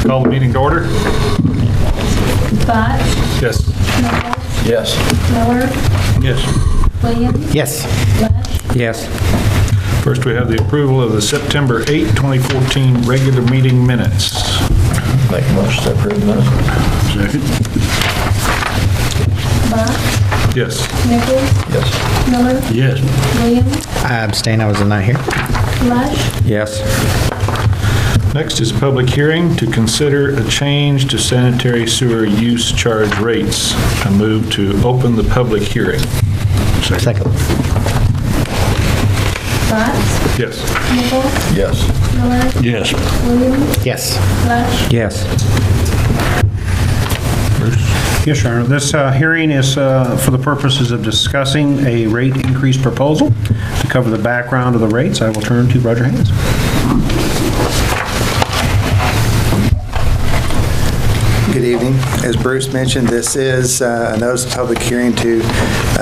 Call the meeting to order. Bott, Yes. Nichols, Yes. Miller, Yes. Williams, Yes. Lesh, Yes. First, we have the approval of the September 8, 2014 regular meeting minutes. Make a motion to approve those. Second. Bott, Yes. Nichols, Yes. Miller, Yes. Williams, I abstain, I was not here. Lesh, Yes. Next is a public hearing to consider a change to sanitary sewer use charge rates. I move to open the public hearing. Second. Bott, Yes. Nichols, Yes. Miller, Yes. Williams, Yes. Lesh, Yes. Yes, Your Honor. This hearing is for the purposes of discussing a rate increase proposal. To cover the background of the rates, I will turn to Roger Haynes. Good evening. As Bruce mentioned, this is a notice of public hearing to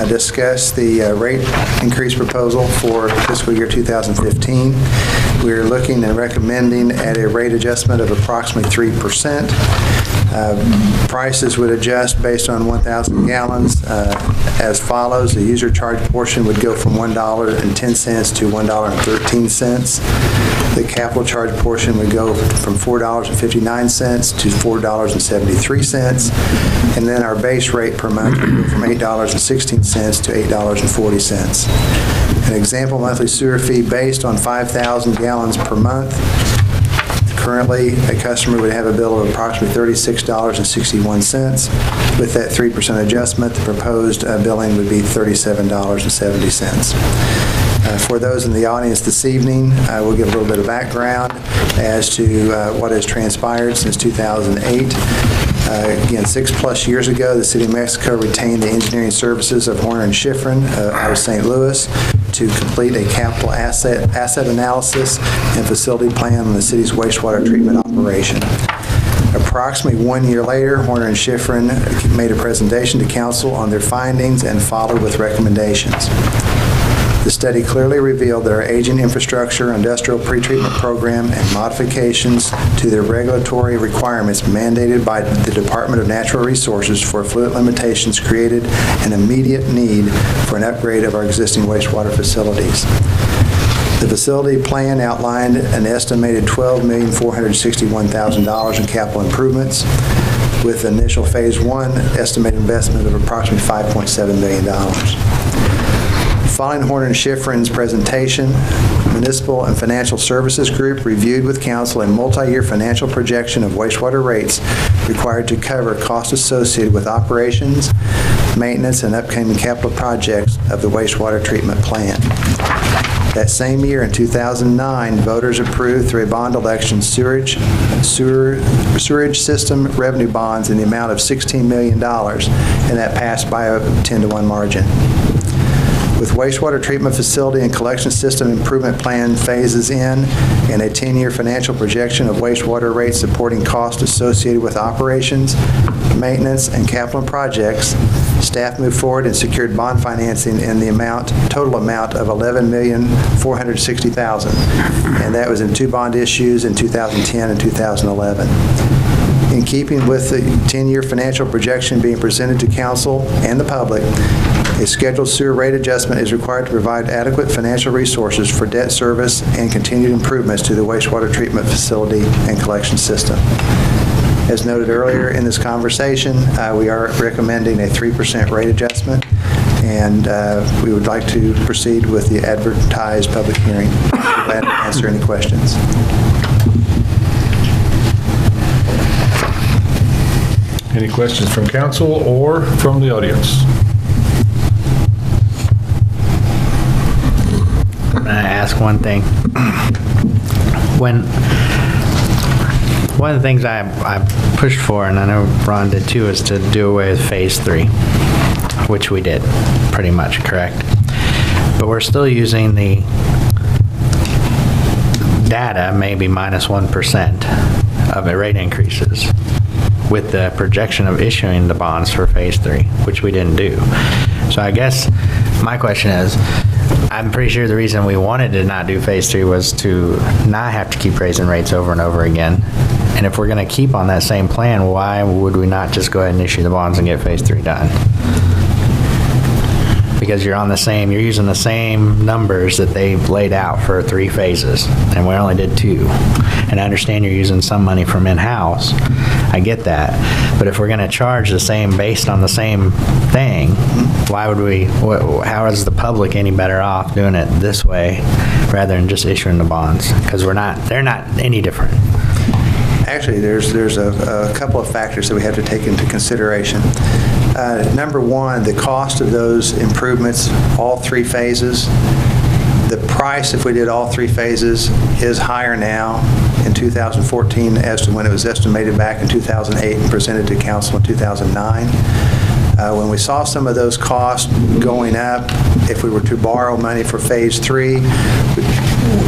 discuss the rate increase proposal for fiscal year 2015. We're looking and recommending at a rate adjustment of approximately 3%. Prices would adjust based on 1,000 gallons as follows. The user charge portion would go from $1.10 to $1.13. The capital charge portion would go from $4.59 to $4.73. And then our base rate per month would go from $8.16 to $8.40. An example monthly sewer fee based on 5,000 gallons per month. Currently, a customer would have a bill of approximately $36.61. With that 3% adjustment, the proposed billing would be $37.70. For those in the audience this evening, I will give a little bit of background as to what has transpired since 2008. Again, 6+ years ago, the City of Mexico retained the engineering services of Horner and Schifrin out of St. Louis to complete a capital asset analysis and facility plan on the city's wastewater treatment operation. Approximately 1 year later, Horner and Schifrin made a presentation to council on their findings and followed with recommendations. The study clearly revealed that our aging infrastructure, industrial pretreatment program, and modifications to their regulatory requirements mandated by the Department of Natural Resources for effluent limitations created an immediate need for an upgrade of our existing wastewater facilities. The facility plan outlined an estimated $12,461,000 in capital improvements, with initial phase 1 estimated investment of approximately $5.7 million. Following Horner and Schifrin's presentation, Municipal and Financial Services Group reviewed with council a multi-year financial projection of wastewater rates required to cover costs associated with operations, maintenance, and upcoming capital projects of the wastewater treatment plant. That same year, in 2009, voters approved through a bond election sewerage system revenue bonds in the amount of $16 million, and that passed by a 10-to-1 margin. With wastewater treatment facility and collection system improvement plan phases in and a 10-year financial projection of wastewater rates supporting costs associated with operations, maintenance, and capital projects, staff moved forward and secured bond financing in the total amount of $11,460,000, and that was in 2 bond issues in 2010 and 2011. In keeping with the 10-year financial projection being presented to council and the public, a scheduled sewer rate adjustment is required to provide adequate financial resources for debt service and continued improvements to the wastewater treatment facility and collection system. As noted earlier in this conversation, we are recommending a 3% rate adjustment, and we would like to proceed with the advertised public hearing. We're glad to answer any questions. Any questions from council or from the audience? I'm going to ask one thing. One of the things I pushed for, and I know Ron did too, is to do away with phase 3, which we did, pretty much, correct? But we're still using the data, maybe minus 1% of the rate increases. with the projection of issuing the bonds for Phase 3, which we didn't do. So I guess my question is, I'm pretty sure the reason we wanted to not do Phase 3 was to not have to keep raising rates over and over again. And if we're going to keep on that same plan, why would we not just go ahead and issue the bonds and get Phase 3 done? Because you're using the same numbers that they've laid out for 3 phases, and we only did 2. And I understand you're using some money from in-house. I get that. But if we're going to charge the same based on the same thing, why would we, how is the public any better off doing it this way rather than just issuing the bonds? Because they're not any different. Actually, there's a couple of factors that we have to take into consideration. Number one, the cost of those improvements, all 3 phases. The price, if we did all 3 phases, is higher now in 2014 as to when it was estimated back in 2008 and presented to council in 2009. When we saw some of those costs going up, if we were to borrow money for Phase 3,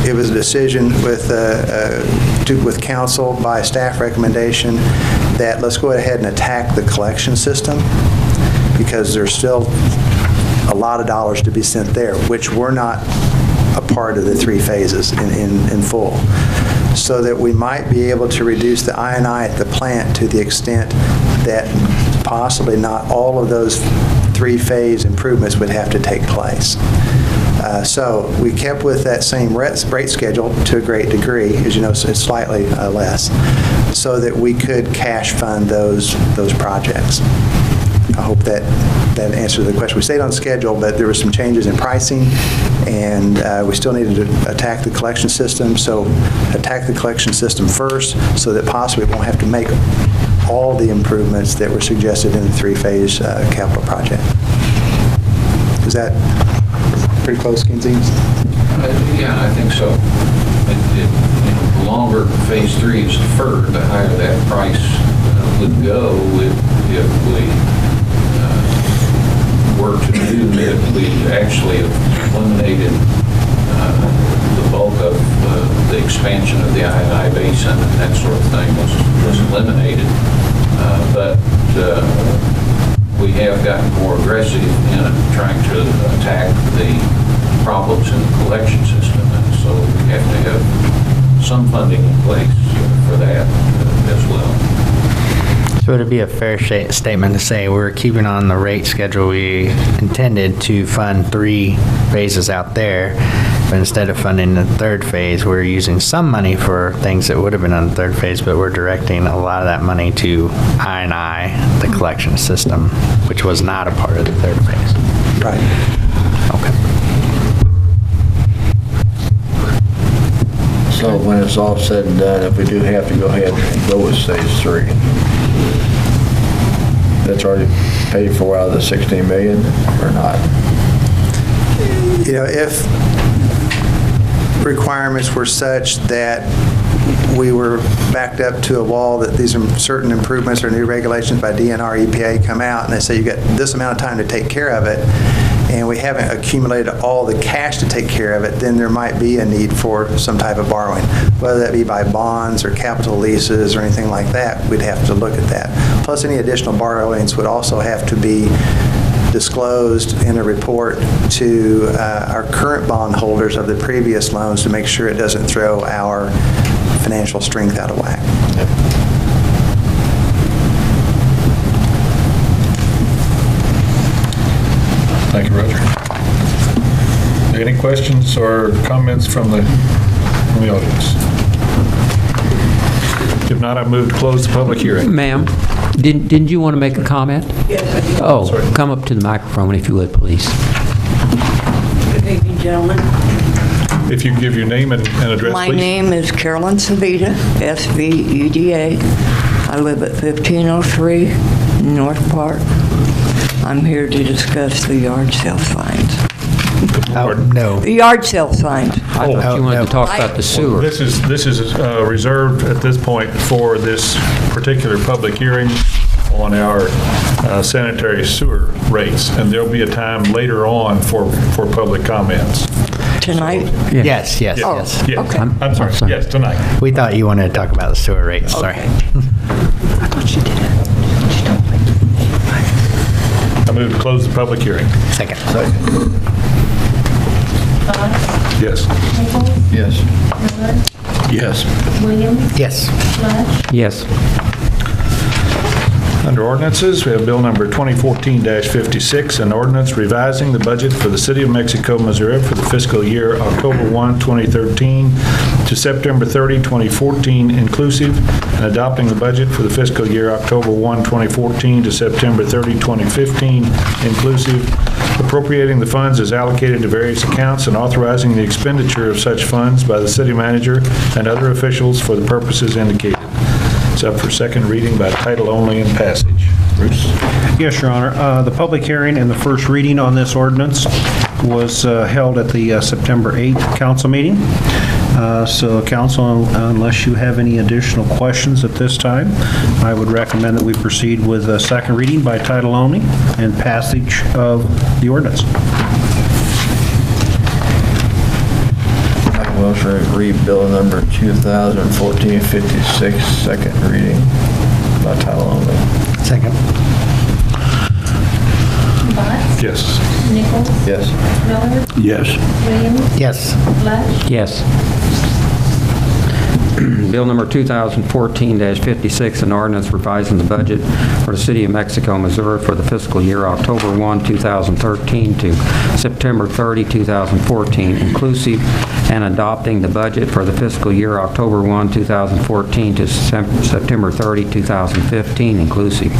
it was a decision with council by staff recommendation that let's go ahead and attack the collection system, because there's still a lot of dollars to be sent there, which were not a part of the 3 phases in full. So that we might be able to reduce the I&I at the plant to the extent that possibly not all of those 3-phase improvements would have to take place. So we kept with that same rate schedule to a great degree, as you know, it's slightly less, so that we could cash fund those projects. I hope that answered the question. We stayed on schedule, but there were some changes in pricing, and we still needed to attack the collection system. So attack the collection system first, so that possibly we won't have to make all the improvements that were suggested in the 3-phase capital project. Is that pretty close, Kinsey? Yeah, I think so. The longer Phase 3 is deferred, the higher that price would go if we were to do that. We actually eliminated the bulk of the expansion of the I&I basin, and that sort of thing was eliminated. But we have gotten more aggressive in trying to attack the problems in the collection system, and so we have to have some funding in place for that as well. So would it be a fair statement to say we're keeping on the rate schedule we intended to fund 3 phases out there, but instead of funding the 3rd phase, we're using some money for things that would have been on the 3rd phase, but we're directing a lot of that money to I&I, the collection system, which was not a part of the 3rd phase. Right. Okay. So when it's all said and done, if we do have to go ahead and go with Phase 3, that's already paid for out of the 16 million or not? You know, if requirements were such that we were backed up to a wall, that these are certain improvements or new regulations by DNR, EPA come out, and they say you've got this amount of time to take care of it, and we haven't accumulated all the cash to take care of it, then there might be a need for some type of borrowing, whether that be by bonds or capital leases or anything like that. We'd have to look at that. Plus, any additional borrowings would also have to be disclosed in a report to our current bondholders of the previous loans to make sure it doesn't throw our financial strength out of whack. Thank you, Roger. Any questions or comments from the audience? If not, I move to close the public hearing. Ma'am, didn't you want to make a comment? Yes, I do. Oh, Sorry. come up to the microphone if you would, please. Good evening, gentlemen. If you give your name and address, My please. name is Carolyn Savita, S-V-E-D-A. I live at 1503 North Park. I'm here to discuss the yard sale signs. Oh, no. The yard sale signs. I thought you wanted to talk about the sewer. This is reserved at this point for this particular public hearing on our sanitary sewer rates, and there'll be a time later on for public comments. Tonight? Yes, yes, Oh. yes. Yes. Okay. I'm sorry. sorry. Yes, tonight. We thought you wanted to talk about the sewer rates, sorry. I thought you did it. She told me. I move to close the public hearing. Second. Botts, Yes. Nichols, Yes. Miller, Yes. Williams, Yes. Flesch, Yes. Under ordinances, we have Bill Number 2014-56, an ordinance revising the budget for the City of Mexico, Missouri for the fiscal year October 1, 2013 to September 30, 2014 inclusive, and adopting the budget for the fiscal year October 1, 2014 to September 30, 2015 inclusive, appropriating the funds as allocated to various accounts and authorizing the expenditure of such funds by the city manager and other officials for the purposes indicated. It's up for second reading by title only and passage. Bruce? Yes, Your Honor. The public hearing and the first reading on this ordinance was held at the September 8th council meeting. So, council, unless you have any additional questions at this time, I would recommend that we proceed with a second reading by title only and passage of the ordinance. Motion to read bill number 2014-56, second reading by title only. Second. Botts, Yes. Nichols, Yes. Miller, Yes. Williams, Yes. Flesch, Yes. Bill number 2014-56, an ordinance revising the budget for the City of Mexico, Missouri for the fiscal year October 1, 2013 to September 30, 2014 inclusive, and adopting the budget for the fiscal year October 1, 2014 to September 30, 2015 inclusive,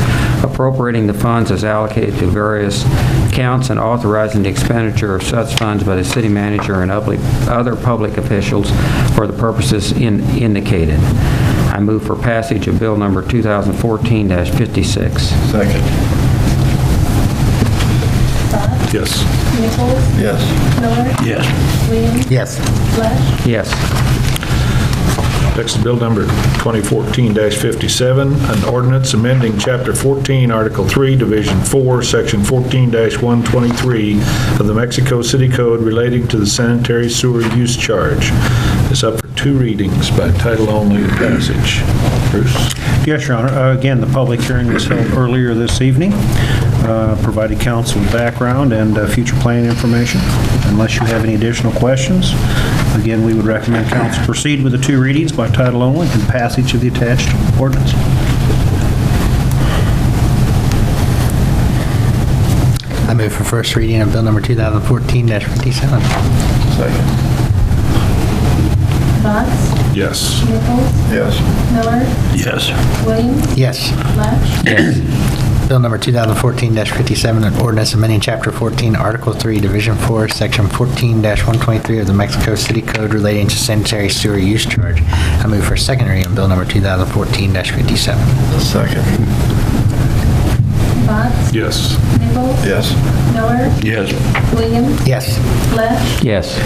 appropriating the funds as allocated to various accounts and authorizing the expenditure of such funds by the city manager and other public officials for the purposes indicated. I move for passage of bill number 2014-56. Second. Botts, Yes. Nichols, Yes. Miller, Yes. Williams, Yes. Flesch, Yes. Next is Bill Number 2014-57, an ordinance amending Chapter 14, Article 3, Division 4, Section 14-123 of the Mexico City Code relating to the sanitary sewer use charge. It's up for two readings by title only and passage. Bruce? Yes, Your Honor. Again, the public hearing was held earlier this evening, provided council with background and future planning information. Unless you have any additional questions, again, we would recommend council proceed with the two readings by title only and passage of the attached ordinance. I move for first reading of bill number 2014-57. Second. Botts, Yes. Nichols, Yes. Miller, Yes. Williams, Yes. Flesch, Yes. Bill number 2014-57, an ordinance amending Chapter 14, Article 3, Division 4, Section 14-123 of the Mexico City Code relating to sanitary sewer use charge. I move for second reading of bill number 2014-57. Second. Botts, Yes. Nichols, Yes. Miller, Yes. Williams, Yes. Flesch, Yes.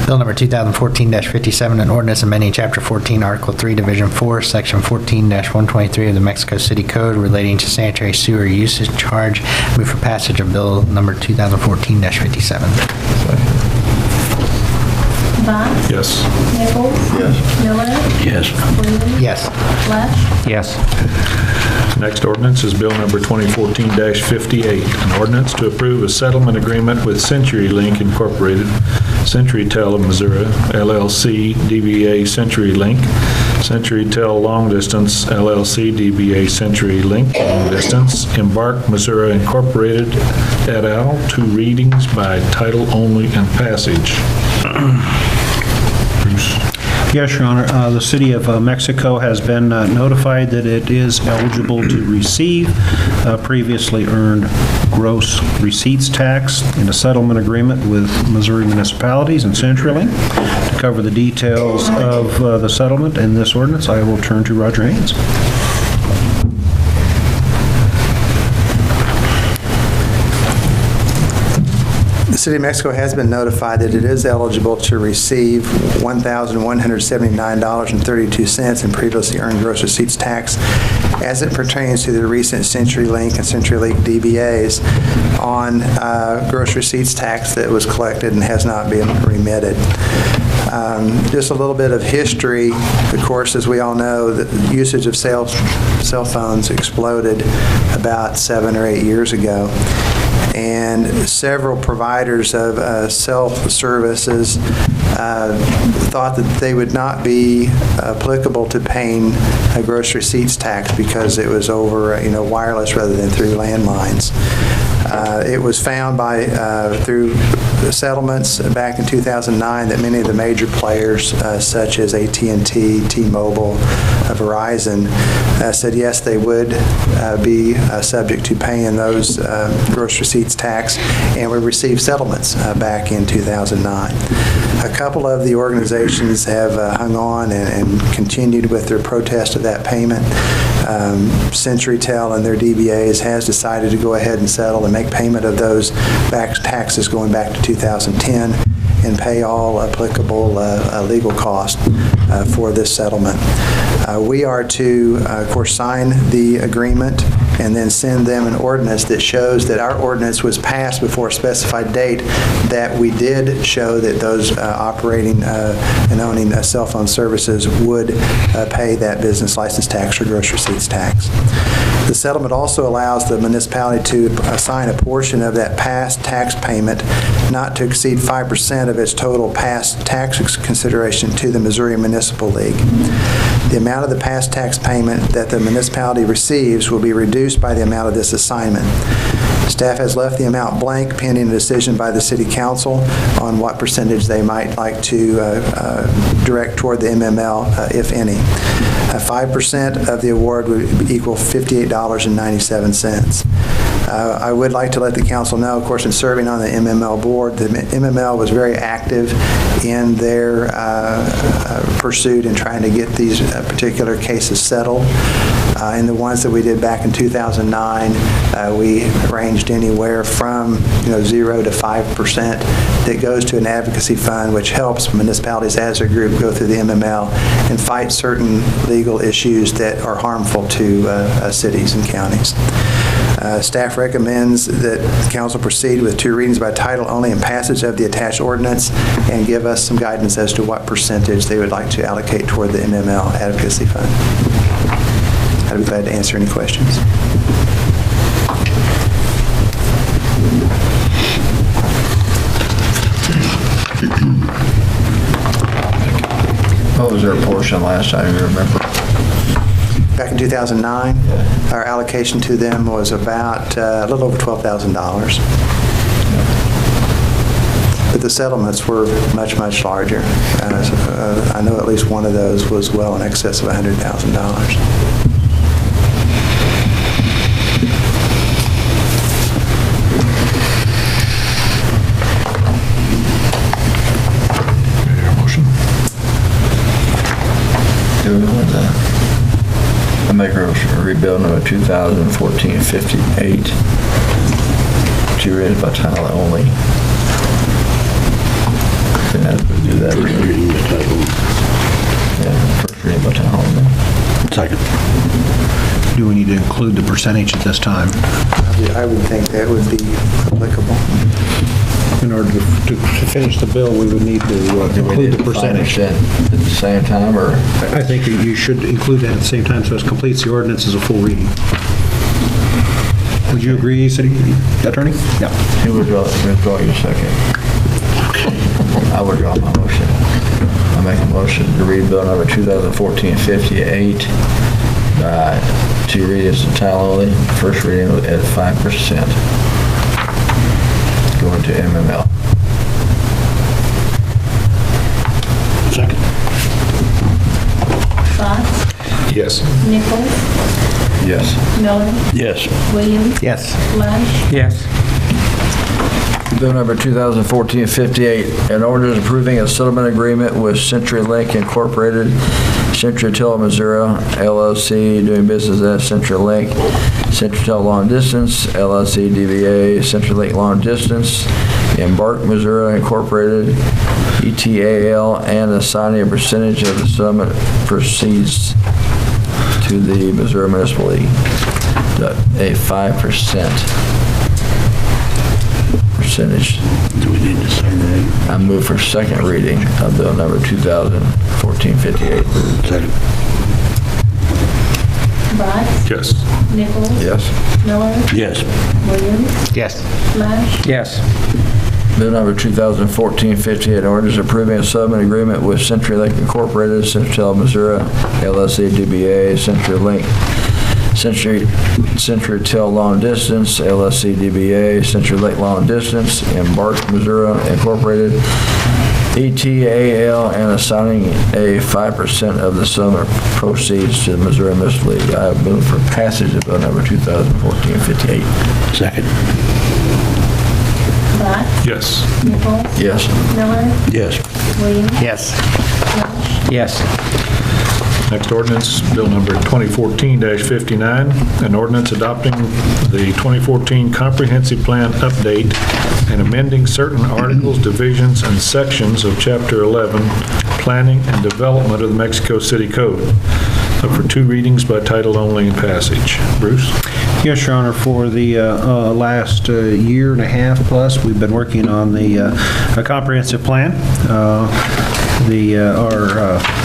Bill number 2014-57, an ordinance amending Chapter 14, Article 3, Division 4, Section 14-123 of the Mexico City Code relating to sanitary sewer usage charge. Move for passage of bill number 2014-57. Botts, Yes. Nichols, Yes. Miller, Yes. Williams, Yes. Flesch, Yes. Next ordinance is Bill Number 2014-58, an ordinance to approve a settlement agreement with CenturyLink Incorporated, CenturyTel of Missouri, LLC, DBA CenturyLink, CenturyTel Long Distance, LLC, DBA CenturyLink Long Distance, Embark Missouri Incorporated, et al., two readings by title only and passage. Bruce? Yes, Your Honor. The City of Mexico has been notified that it is eligible to receive previously earned gross receipts tax in a settlement agreement with Missouri municipalities and CenturyLink. To cover the details of the settlement and this ordinance, I will turn to Roger Haynes. The City of Mexico has been notified that it is eligible to receive $1,179.32 in previously earned gross receipts tax as it pertains to the recent CenturyLink and CenturyLink DBAs on gross receipts tax that was collected and has not been remitted. Just a little bit of history. Of course, as we all know, the usage of cell phones exploded about 7 or 8 years ago. And several providers of cell services thought that they would not be applicable to paying a gross receipts tax because it was over, wireless rather than through landlines. It was found through settlements back in 2009 that many of the major players, such as AT&T, T-Mobile, Verizon, said yes, they would be subject to paying those gross receipts tax, and we received settlements back in 2009. A couple of the organizations have hung on and continued with their protest of that payment. CenturyTel and their DBAs has decided to go ahead and settle and make payment of those taxes going back to 2010 and pay all applicable legal costs for this settlement. We are to, of course, sign the agreement and then send them an ordinance that shows that our ordinance was passed before a specified date, that we did show that those operating and owning cell phone services would pay that business license tax or gross receipts tax. The settlement also allows the municipality to assign a portion of that past tax payment not to exceed 5% of its total past tax consideration to the Missouri Municipal League. The amount of the past tax payment that the municipality receives will be reduced by the amount of this assignment. Staff has left the amount blank pending a decision by the City Council on what percentage they might like to direct toward the MML, if any. 5% of the award would equal $58.97. I would like to let the council know, of course, in serving on the MML board, the MML was very active in their pursuit in trying to get these particular cases settled. In the ones that we did back in 2009, we ranged anywhere from 0 to 5% that goes to an advocacy fund, which helps municipalities as a group go through the MML and fight certain legal issues that are harmful to cities and counties. Staff recommends that the council proceed with 2 readings by title only and passage of the attached ordinance, and give us some guidance as to what percentage they would like to allocate toward the MML advocacy fund. I'd be glad to answer any questions. What was their portion last time, you remember? Back in 2009, our allocation to them was about a little over $12,000. But the settlements were much, much larger. I know at least one of those was well in excess of $100,000. I make a rebuild number 2014-58 to read it by title only. Then I would do that. First reading by title. Yeah, first reading by title only. Second. Do we need to include the percentage at this time? I would think that would be applicable. In order to finish the bill, we would need to include the percentage. At the same time, or? I think you should include that at the same time so it completes the ordinance as a full reading. Would you agree, City Attorney? Yeah. You withdraw your second. I withdraw my motion. I make a motion to read bill number 2014-58 by 2 readings to title only, first reading at 5%. Going to MML. Second. Bott, Yes. Nichols, Yes. Miller, Yes. Williams, Yes. Lush, Yes. Bill number 2014-58, an ordinance approving a settlement agreement with CenturyLink Incorporated, CenturyTel Missouri, LLC, doing business as CenturyLink, CenturyTel Long Distance, LLC, DBA, CenturyLink Long Distance, Embark, Missouri Incorporated, ETAL, and assigning a percentage of the summit proceeds to the Missouri Municipal League, a 5% percentage. Do we need to say that? I move for second reading of bill number 2014-58. Second. Bratz. Yes. Nichols. Yes. Miller. Yes. Williams. Yes. Lesh. Yes. Bill number 2014-58, ordinance approving a settlement agreement with CenturyLink Incorporated, Centratel, Missouri, LLC, DBA, CenturyLink, CenturyTel Long Distance, LLC, DBA, CenturyLink Long Distance, Embark, Missouri Incorporated, ETAL, and assigning a 5% of the settlement proceeds to the Missouri Municipal League. I have moved for passage of bill number 2014-58. Second. Bratz. Yes. Nichols. Yes. Miller. Yes. Williams. Yes. Lesh. Yes. Next ordinance, bill number 2014-59, an ordinance adopting the 2014 Comprehensive Plan Update and amending certain articles, divisions, and sections of Chapter 11, Planning and Development of the Mexico City Code, up for two readings by title only and passage. Bruce? Yes, Your Honor, for the last year and a half plus, we've been working on the comprehensive plan. Our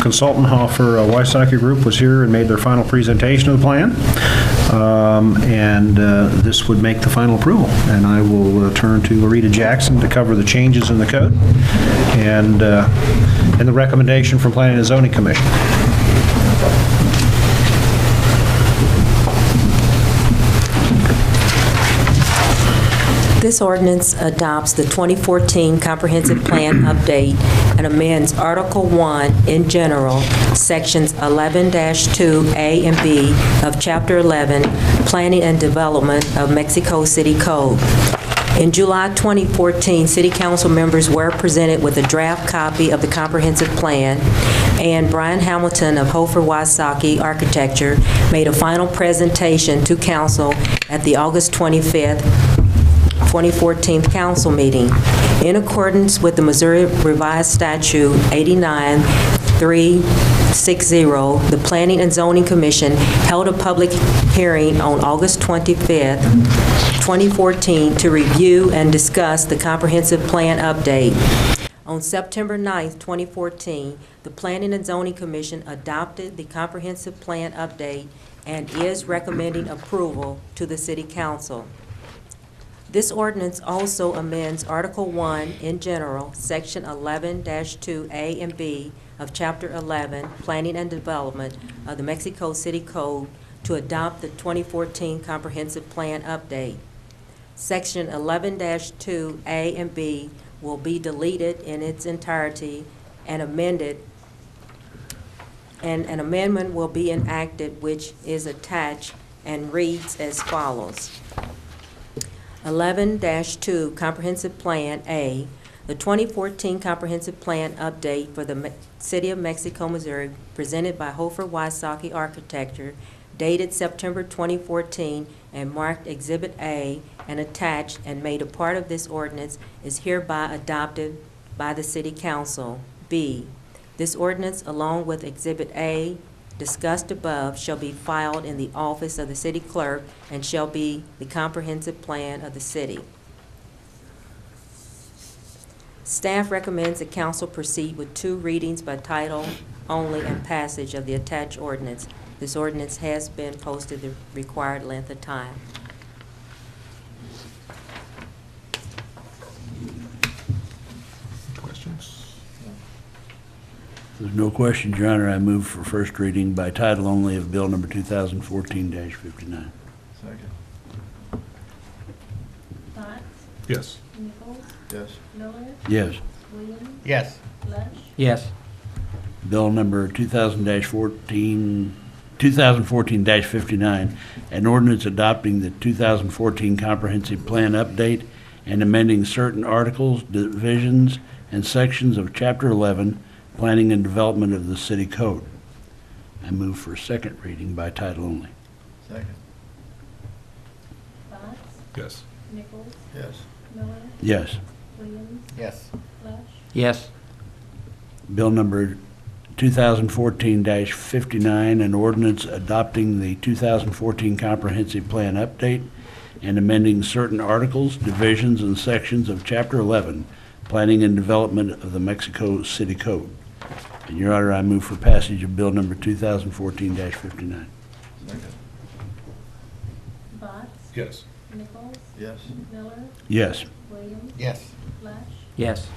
consultant, Hoffer Wysocki Group, was here and made their final presentation of the plan. And this would make the final approval. And I will turn to Loretta Jackson to cover the changes in the code and the recommendation from Planning and Zoning Commission. This ordinance adopts the 2014 Comprehensive Plan Update and amends Article 1 in general, Sections 11-2A and B of Chapter 11, Planning and Development of Mexico City Code. In July 2014, City Council members were presented with a draft copy of the comprehensive plan, and Brian Hamilton of Hofer Wysocki Architecture made a final presentation to Council at the August 25th, 2014 council meeting. In accordance with the Missouri Revised Statute 89360, the Planning and Zoning Commission held a public hearing on August 25th, 2014 to review and discuss the comprehensive plan update. On September 9th, 2014, the Planning and Zoning Commission adopted the comprehensive plan update and is recommending approval to the City Council. This ordinance also amends Article 1 in general, Section 11-2A and B of Chapter 11, Planning and Development of the Mexico City Code to adopt the 2014 Comprehensive Plan Update. Section 11-2A and B will be deleted in its entirety and amended, and an amendment will be enacted which is attached and reads as follows. 11-2 Comprehensive Plan A, the 2014 Comprehensive Plan Update for the City of Mexico, Missouri, presented by Hofer Wysocki Architecture, dated September 2014 and marked Exhibit A and attached and made a part of this ordinance, is hereby adopted by the City Council. B, this ordinance, along with Exhibit A, discussed above, shall be filed in the office of the city clerk and shall be the comprehensive plan of the city. Staff recommends the council proceed with two readings by title only and passage of the attached ordinance. This ordinance has been posted the required length of time. Questions? There's no questions, Your Honor. I move for first reading by title only of bill number 2014-59. Second. Bratz. Yes. Nichols. Yes. Miller. Yes. Williams. Yes. Lesh. Yes. Bill number 2014-59, an ordinance adopting the 2014 Comprehensive Plan Update and amending certain articles, divisions, and sections of Chapter 11, Planning and Development of the City Code. I move for second reading by title only. Second. Bratz. Yes. Nichols. Yes. Miller. Yes. Williams. Yes. Lush. Yes. Bill number 2014-59, an ordinance adopting the 2014 Comprehensive Plan Update and amending certain articles, divisions, and sections of Chapter 11, Planning and Development of the Mexico City Code. And Your Honor, I move for passage of Bill number 2014-59. Botts. Yes. Nichols. Yes. Miller. Yes. Williams. Yes. Lush. Yes.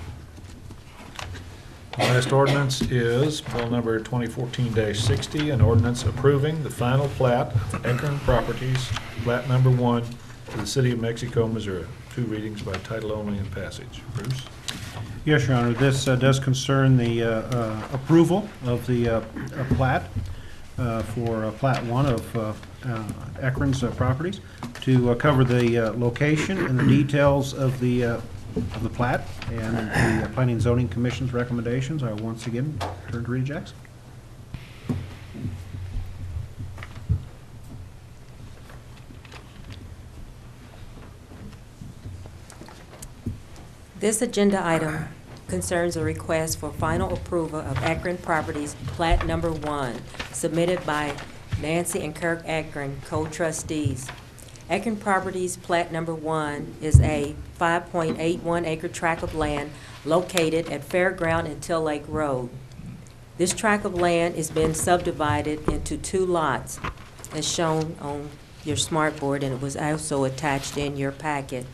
The last ordinance is Bill number 2014-60, an ordinance approving the final plat of Ekron Properties, plat number 1 for the City of Mexico, Missouri. 2 readings by title only and passage. Bruce? Yes, Your Honor, this does concern the approval of the plat for Plat 1 of Ekron's properties to cover the location and the details of the plat and the Planning and Zoning Commission's recommendations. I will once again turn to Rita Jackson. This agenda item concerns a request for final approval of Akron Properties Plat Number 1, submitted by Nancy and Kirk Akron, co-trustees. Akron Properties Plat Number 1 is a 5.81 acre tract of land located at Fairground and Till Lake Road. This tract of land is being subdivided into 2 lots, as shown on your smartboard, and it was also attached in your packet.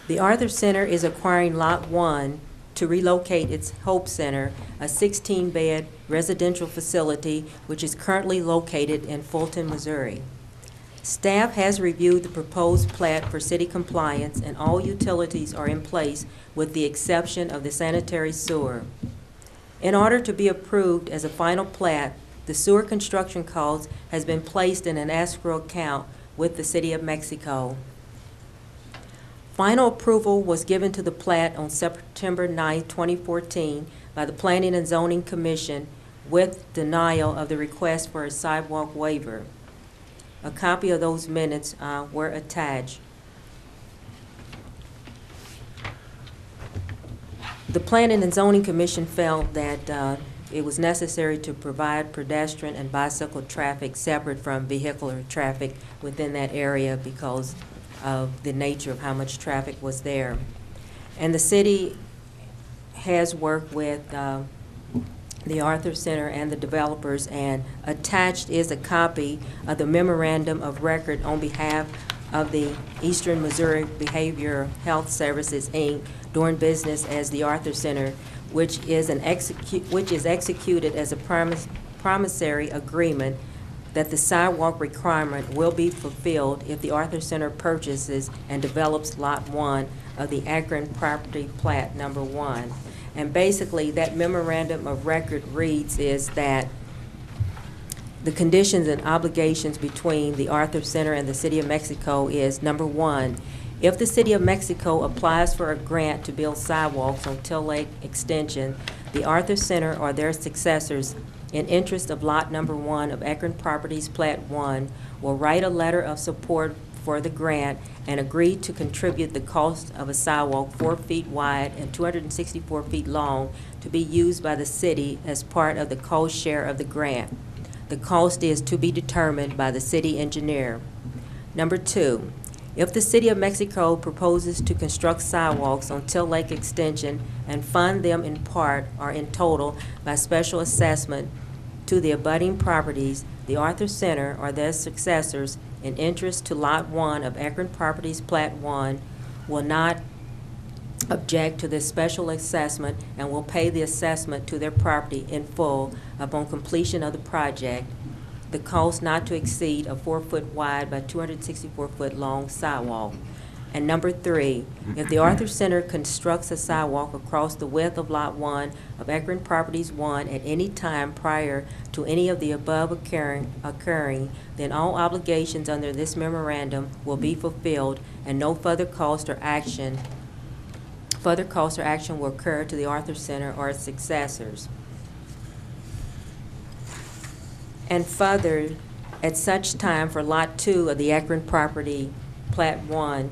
The Arthur Center is acquiring Lot 1 to relocate its Hope Center, a 16-bed residential facility which is currently located in Fulton, Missouri. Staff has reviewed the proposed plat for city compliance, and all utilities are in place with the exception of the sanitary sewer. In order to be approved as a final plat, the sewer construction cost has been placed in an escrow account with the City of Mexico. Final approval was given to the plat on September 9, 2014 by the Planning and Zoning Commission with denial of the request for a sidewalk waiver. A copy of those minutes were attached. The Planning and Zoning Commission felt that it was necessary to provide pedestrian and bicycle traffic separate from vehicular traffic within that area because of the nature of how much traffic was there. And the city has worked with the Arthur Center and the developers, and attached is a copy of the memorandum of record on behalf of the Eastern Missouri Behavioral Health Services, Inc., doing business as the Arthur Center, which is executed as a promissory agreement that the sidewalk requirement will be fulfilled if the Arthur Center purchases and develops Lot 1 of the Akron Property Plat Number 1. And basically, that memorandum of record reads is that the conditions and obligations between the Arthur Center and the City of Mexico is, number 1, if the City of Mexico applies for a grant to build sidewalks on Till Lake Extension, the Arthur Center or their successors, in interest of Lot Number 1 of Akron Properties Plat 1, will write a letter of support for the grant and agree to contribute the cost of a sidewalk 4 feet wide and 264 feet long to be used by the city as part of the cost share of the grant. The cost is to be determined by the city engineer. Number 2, if the City of Mexico proposes to construct sidewalks on Till Lake Extension and fund them in part or in total by special assessment to the abutting properties, the Arthur Center or their successors in interest to Lot 1 of Akron Properties Plat 1 will not object to this special assessment and will pay the assessment to their property in full upon completion of the project, the cost not to exceed a 4 foot wide by 264 foot long sidewalk. And number 3, if the Arthur Center constructs a sidewalk across the width of Lot 1 of Akron Properties 1 at any time prior to any of the above occurring, then all obligations under this memorandum will be fulfilled and no further cost or action will occur to the Arthur Center or its successors. And further, at such time for Lot 2 of the Akron Property Plat 1,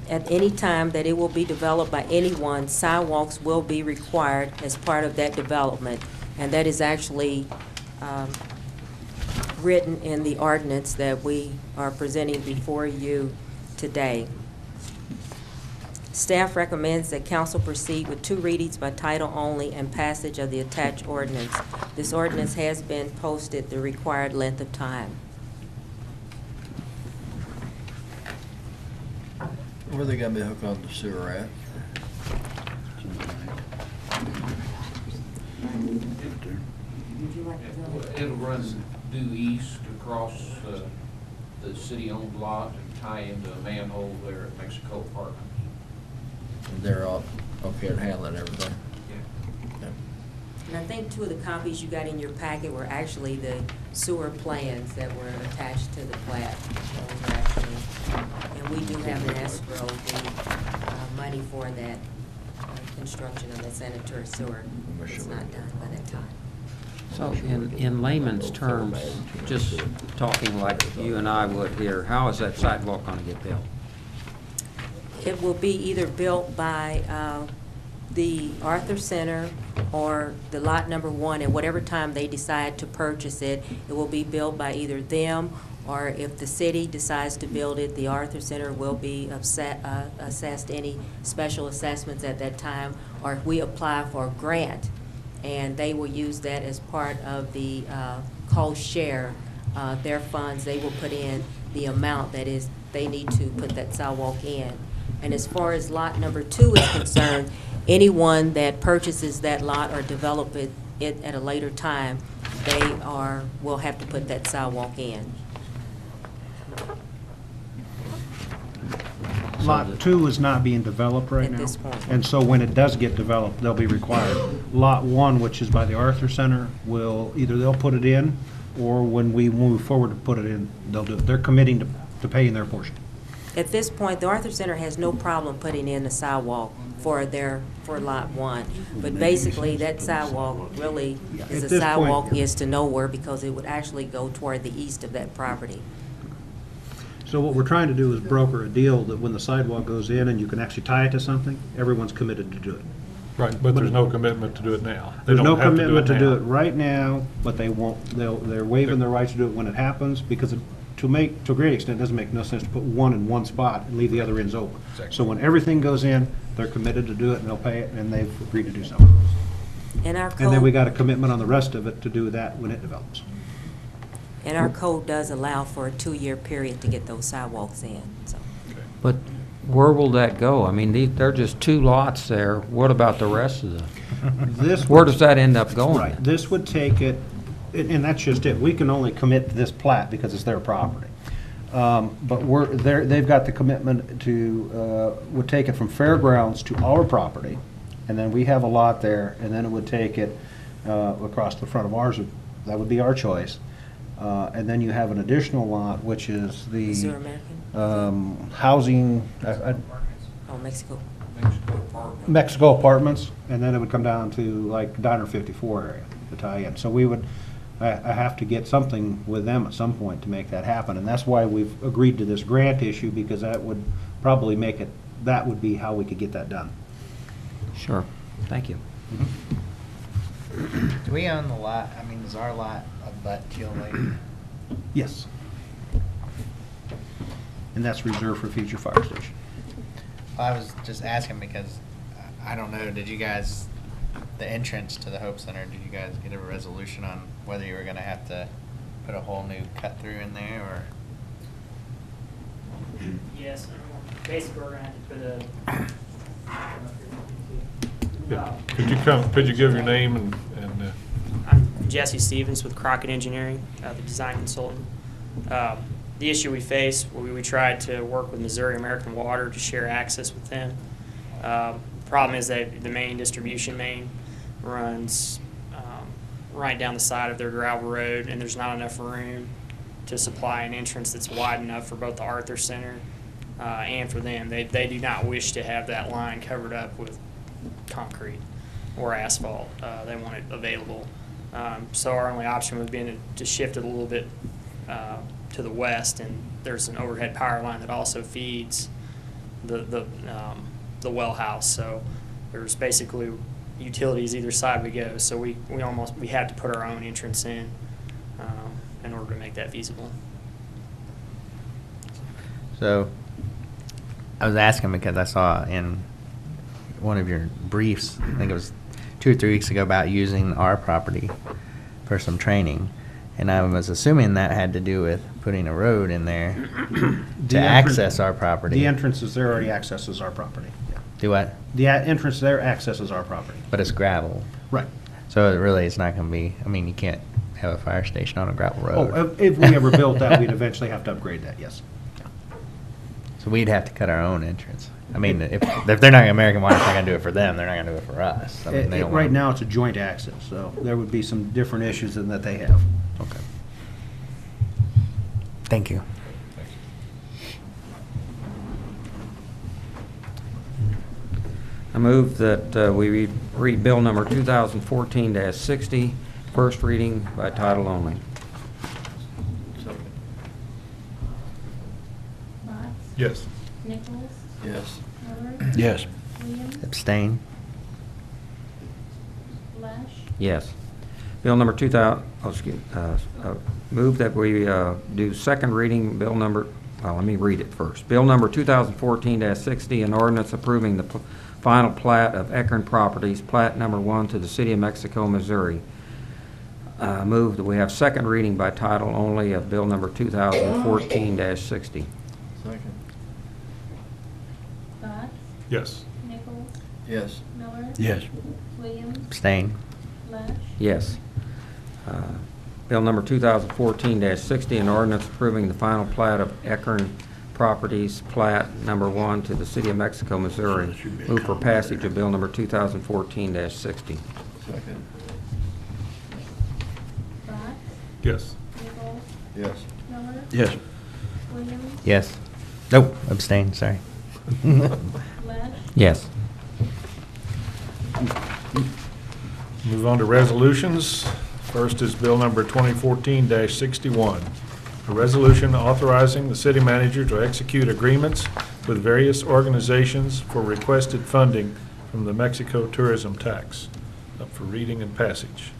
At any time that it will be developed by anyone, sidewalks will be required as part of that development. And that is actually written in the ordinance that we are presenting before you today. Staff recommends that council proceed with 2 readings by title only and passage of the attached ordinance. This ordinance has been posted the required length of time. Where they gonna be hooked on the sewer at? It'll run due east across the city-owned lot and tie into a manhole there at Mexico Apartments. They're all okay at handling everything? And I think 2 of the copies you got in your packet were actually the sewer plans that were attached to the plat. Those are actually, and we do have an escrow, the money for that construction of the sanitary sewer. It's not done by that time. So in layman's terms, just talking like you and I would here, how is that sidewalk going to get built? It will be either built by the Arthur Center or the lot number 1, at whatever time they decide to purchase it. It will be built by either them, or if the city decides to build it, the Arthur Center will be assessed any special assessments at that time, or if we apply for a grant, and they will use that as part of the co-share their funds. They will put in the amount that is they need to put that sidewalk in. And as far as lot number 2 is concerned, anyone that purchases that lot or develop it at a later time, will have to put that sidewalk in. Lot 2 is not being developed right now. At this point. And so when it does get developed, they'll be required. Lot 1, which is by the Arthur Center, they'll put it in, or when we move forward to put it in, they'll do it. They're committing to paying their portion. At this point, the Arthur Center has no problem putting in a sidewalk for lot 1. But basically, that sidewalk really is At a this sidewalk point- is to nowhere, because it would actually go toward the east of that property. So what we're trying to do is broker a deal that when the sidewalk goes in and you can actually tie it to something, everyone's committed to do it. Right, but there's no commitment to do it now. They There's don't no have to do commitment to do it now. right now, but they're waiving their rights to do it when it happens, because to a great extent, it doesn't make no sense to put one in one spot and leave the other ends open. So when everything goes in, they're committed to do it, and they'll pay it, and they've agreed to do so. And our code. And then we got a commitment on the rest of it to do that when it develops. And our code does allow for a 2-year period to get those sidewalks in, so. But where will that go? I mean, they're just 2 lots there. What about the rest of where does that end up going? Right, this would take it, and that's just it. We can only commit to this plat because it's their property. But they've got the commitment to, would take it from Fairgrounds to our property, and then we have a lot there, and then it would take it across the front of ours. That would be our choice. And then you have an additional lot, which is the Missouri American? housing, Oh, Mexico. Mexico Apartments, and then it would come down to like Diner 54 area to tie in. So we would, I have to get something with them at some point to make that happen. And that's why we've agreed to this grant issue, because that would probably make it, that would be how we could get that done. Sure. Thank you. Do we own the lot? I mean, is our lot abut Teal Lake? Yes. And that's reserved for future fire station. I was just asking because, I don't know, did you guys, the entrance to the Hope Center, did you guys get a resolution on whether you were gonna have to put a whole new cut through in there, or? Yes, basically, we're gonna have to put a. Yeah. Could you give your name and I'm Jesse Stevens with Crockett Engineering, the design consultant. The issue we face, we tried to work with Missouri American Water to share access with them. Problem is that the main distribution main runs right down the side of their gravel road, and there's not enough room to supply an entrance that's wide enough for both the Arthur Center and for them. They do not wish to have that line covered up with concrete or asphalt. They want it available. So our only option would be to shift it a little bit to the west, and there's an overhead power line that also feeds the well house. So there's basically utilities either side we go. So we had to put our own entrance in order to make that feasible. So I was asking because I saw in one of your briefs, I think it was 2 or 3 weeks ago, about using our property for some training. And I was assuming that had to do with putting a road in there to access our property. The entrance is there already accesses our property. Yeah. Do what? The entrance there accesses our property. But it's gravel. Right. So it really is not going to be, I mean, you can't have a fire station on a gravel road. Oh, if we ever built that, we'd eventually have to upgrade that, yes. So we'd have to cut our own entrance. I mean, if they're not, American Water's not going to do it for them, they're not going to do it for us. I mean, they don't Right want- now, it's a joint access, so there would be some different issues than that they have. Okay. Thank you. I move that we read bill number 2014-60, first reading by title only. Botts, Yes. Nichols, Yes. Miller, Yes. Williams, Abstain? Lesh, Yes. Bill number 2000, move that we do second reading, bill number, well, let me read it first. Bill number 2014-60, an ordinance approving the final plat of Eckern Properties, plat number 1 to the City of Mexico, Missouri. Move that we have second reading by title only of bill number 2014-60. Second. Botts, Yes. Nichols, Yes. Miller, Yes. Williams, Abstain? Lesh, Yes. Bill number 2014-60, an ordinance approving the final plat of Eckern Properties, plat number 1 to the City of Mexico, Missouri. Move for passage of bill number 2014-60. Second. Botts, Yes. Nichols, Yes. Miller, Yes. Williams, Yes. Nope, abstain, sorry. Lesh, Yes. Move on to resolutions. First is bill number 2014-61, a resolution authorizing the city manager to execute agreements with various organizations for requested funding from the Mexico tourism tax. Up for reading and passage.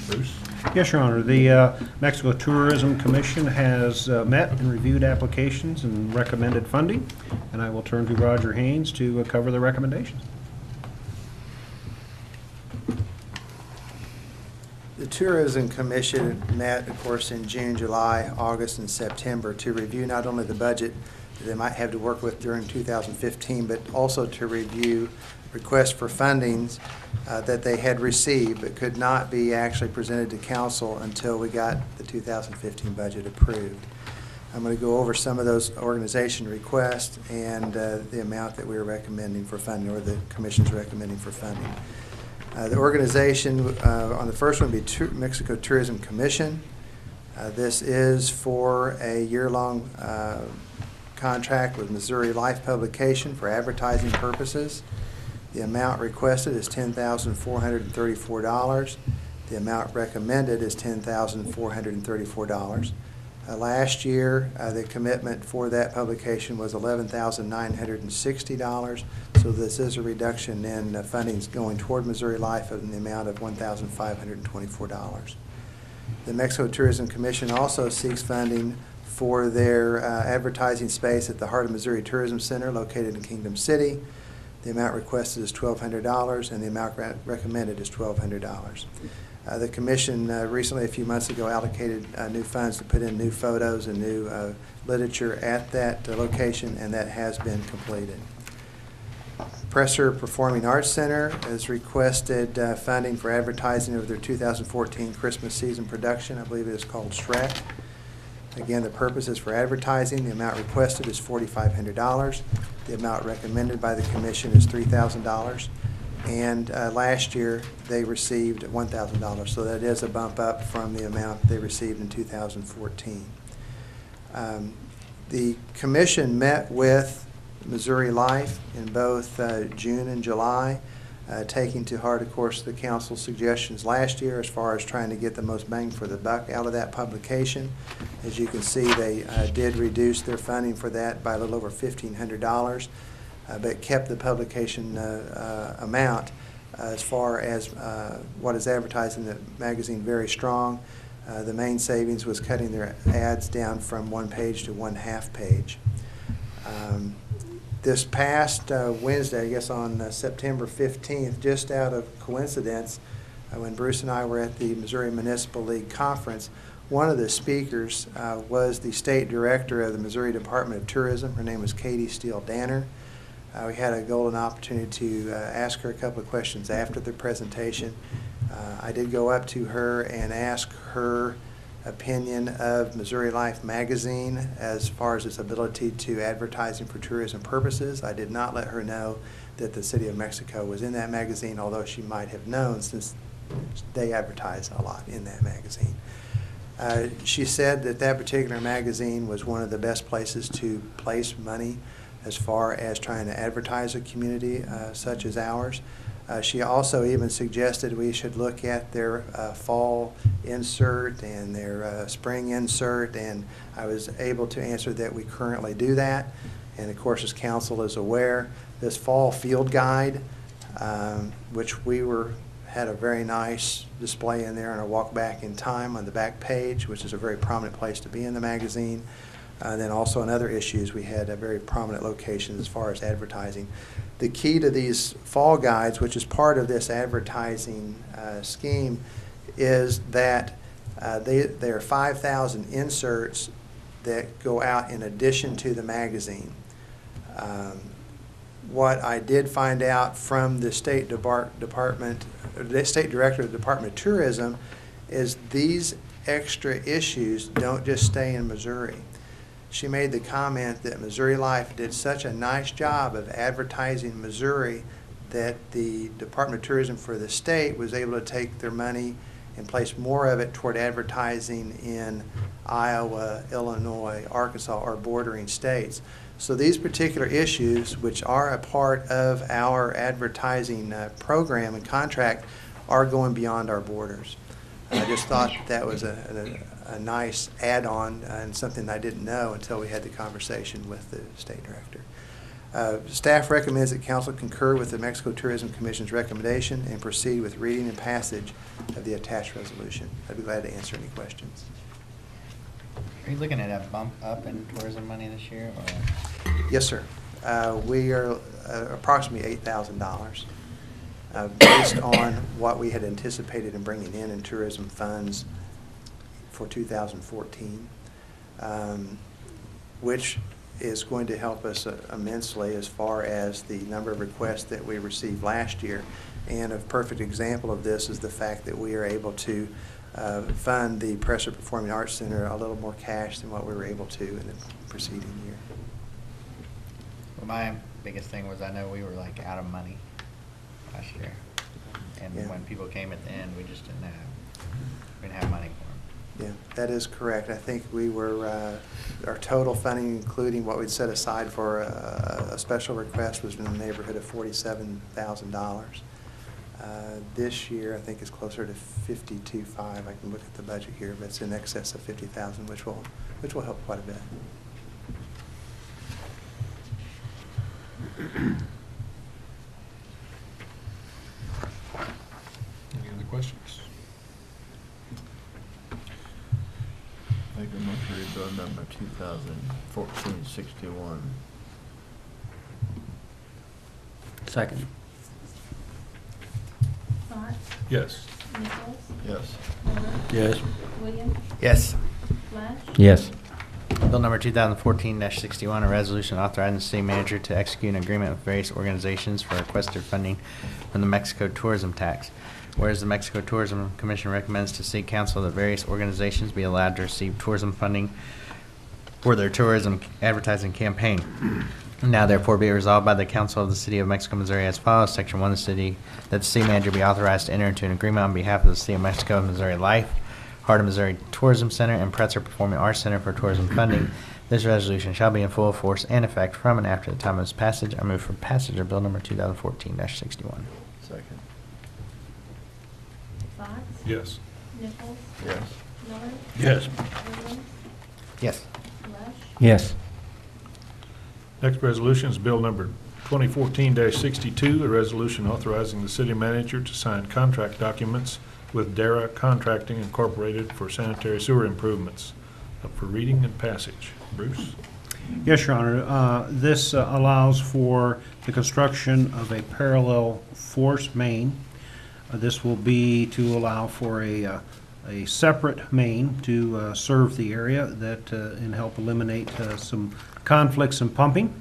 Bruce? Yes, Your Honor. The Mexico Tourism Commission has met and reviewed applications and recommended funding, and I will turn to Roger Haynes to cover the recommendations. The Tourism Commission met, of course, in June, July, August, and September to review not only the budget that they might have to work with during 2015, but also to review requests for fundings that they had received but could not be actually presented to council until we got the 2015 budget approved. I'm going to go over some of those organization requests and the amount that we are recommending for funding, or the commission's recommending for funding. The organization on the first one would be Mexico Tourism Commission. This is for a year-long contract with Missouri Life Publication for advertising purposes. The amount requested is $10,434. The amount recommended is $10,434. Last year, the commitment for that publication was $11,960, so this is a reduction in fundings going toward Missouri Life in the amount of $1,524. The Mexico Tourism Commission also seeks funding for their advertising space at the Heart of Missouri Tourism Center located in Kingdom City. The amount requested is $1,200, and the amount recommended is $1,200. The commission recently, a few months ago, allocated new funds to put in new photos and new literature at that location, and that has been completed. Presser Performing Arts Center has requested funding for advertising of their 2014 Christmas season production. I believe it is called Shrek. Again, the purpose is for advertising. The amount requested is $4,500. The amount recommended by the commission is $3,000. And last year, they received $1,000, so that is a bump up from the amount they received in 2014. The commission met with Missouri Life in both June and July, taking to heart, of course, the council's suggestions last year as far as trying to get the most bang for the buck out of that publication. As you can see, they did reduce their funding for that by a little over $1,500. but kept the publication amount as far as what is advertised in the magazine very strong. The main savings was cutting their ads down from 1 page to 1/2 page. This past Wednesday, I guess on September 15th, just out of coincidence, when Bruce and I were at the Missouri Municipal League Conference, one of the speakers was the state director of the Missouri Department of Tourism. Her name was Katie Steele Danner. We had a golden opportunity to ask her a couple of questions after the presentation. I did go up to her and ask her opinion of Missouri Life magazine as far as its ability to advertising for tourism purposes. I did not let her know that the City of Mexico was in that magazine, although she might have known since they advertise a lot in that magazine. She said that that particular magazine was one of the best places to place money as far as trying to advertise a community such as ours. She also even suggested we should look at their fall insert and their spring insert, and I was able to answer that we currently do that. And of course, as council is aware, this fall field guide, which we had a very nice display in there and a walk back in time on the back page, which is a very prominent place to be in the magazine. And then also in other issues, we had a very prominent location as far as advertising. The key to these fall guides, which is part of this advertising scheme, is that there are 5,000 inserts that go out in addition to the magazine. What I did find out from the state department, the state director of the Department of Tourism, is these extra issues don't just stay in Missouri. She made the comment that Missouri Life did such a nice job of advertising Missouri that the Department of Tourism for the state was able to take their money and place more of it toward advertising in Iowa, Illinois, Arkansas, or bordering states. So these particular issues, which are a part of our advertising program and contract, are going beyond our borders. I just thought that was a nice add-on and something I didn't know until we had the conversation with the state director. Staff recommends that council concur with the Mexico Tourism Commission's recommendation and proceed with reading and passage of the attached resolution. I'd be glad to answer any questions. Are you looking at a bump up in tourism money this year, or? Yes, sir. We are approximately $8,000. Based on what we had anticipated in bringing in tourism funds for 2014, which is going to help us immensely as far as the number of requests that we received last year. And a perfect example of this is the fact that we are able to fund the Presser Performing Arts Center a little more cash than what we were able to in the preceding year. Well, my biggest thing was I know we were like out of money last year. And Yeah. when people came at the end, we just didn't have money for them. Yeah, that is correct. I think we were, our total funding, including what we'd set aside for a special request, was in the neighborhood of $47,000. This year, I think it's closer to 52.5. I can look at the budget here, but it's in excess of 50,000, which will help quite a bit. Any other questions? Make a motion to read bill number 2014-61. Second. Bott, Yes. Nichols, Yes. Miller, Yes. Williams, Yes. Flash, Yes. Bill number 2014-61, a resolution authorizing the city manager to execute an agreement with various organizations for requested funding from the Mexico tourism tax. Whereas the Mexico Tourism Commission recommends to city council that various organizations be allowed to receive tourism funding for their tourism advertising campaign. Now therefore be it resolved by the council of the city of Mexico, Missouri as follows. Section 1, that the city manager be authorized to enter into an agreement on behalf of the city of Mexico, Missouri Life, Heart of Missouri Tourism Center, and Pretzer Performing Arts Center for tourism funding. This resolution shall be in full force and effect from and after the time of its passage. I move for passage of bill number 2014-61. Second. Bott, Yes. Nichols, Yes. Miller, Yes. Williams, Yes. Flash, Yes. Next resolution is bill number 2014-62, a resolution authorizing the city manager to sign contract documents with Dara Contracting Incorporated for sanitary sewer improvements. Up for reading and passage. Bruce? Yes, Your Honor. This allows for the construction of a parallel force main. This will be to allow for a separate main to serve the area that and help eliminate some conflicts in pumping.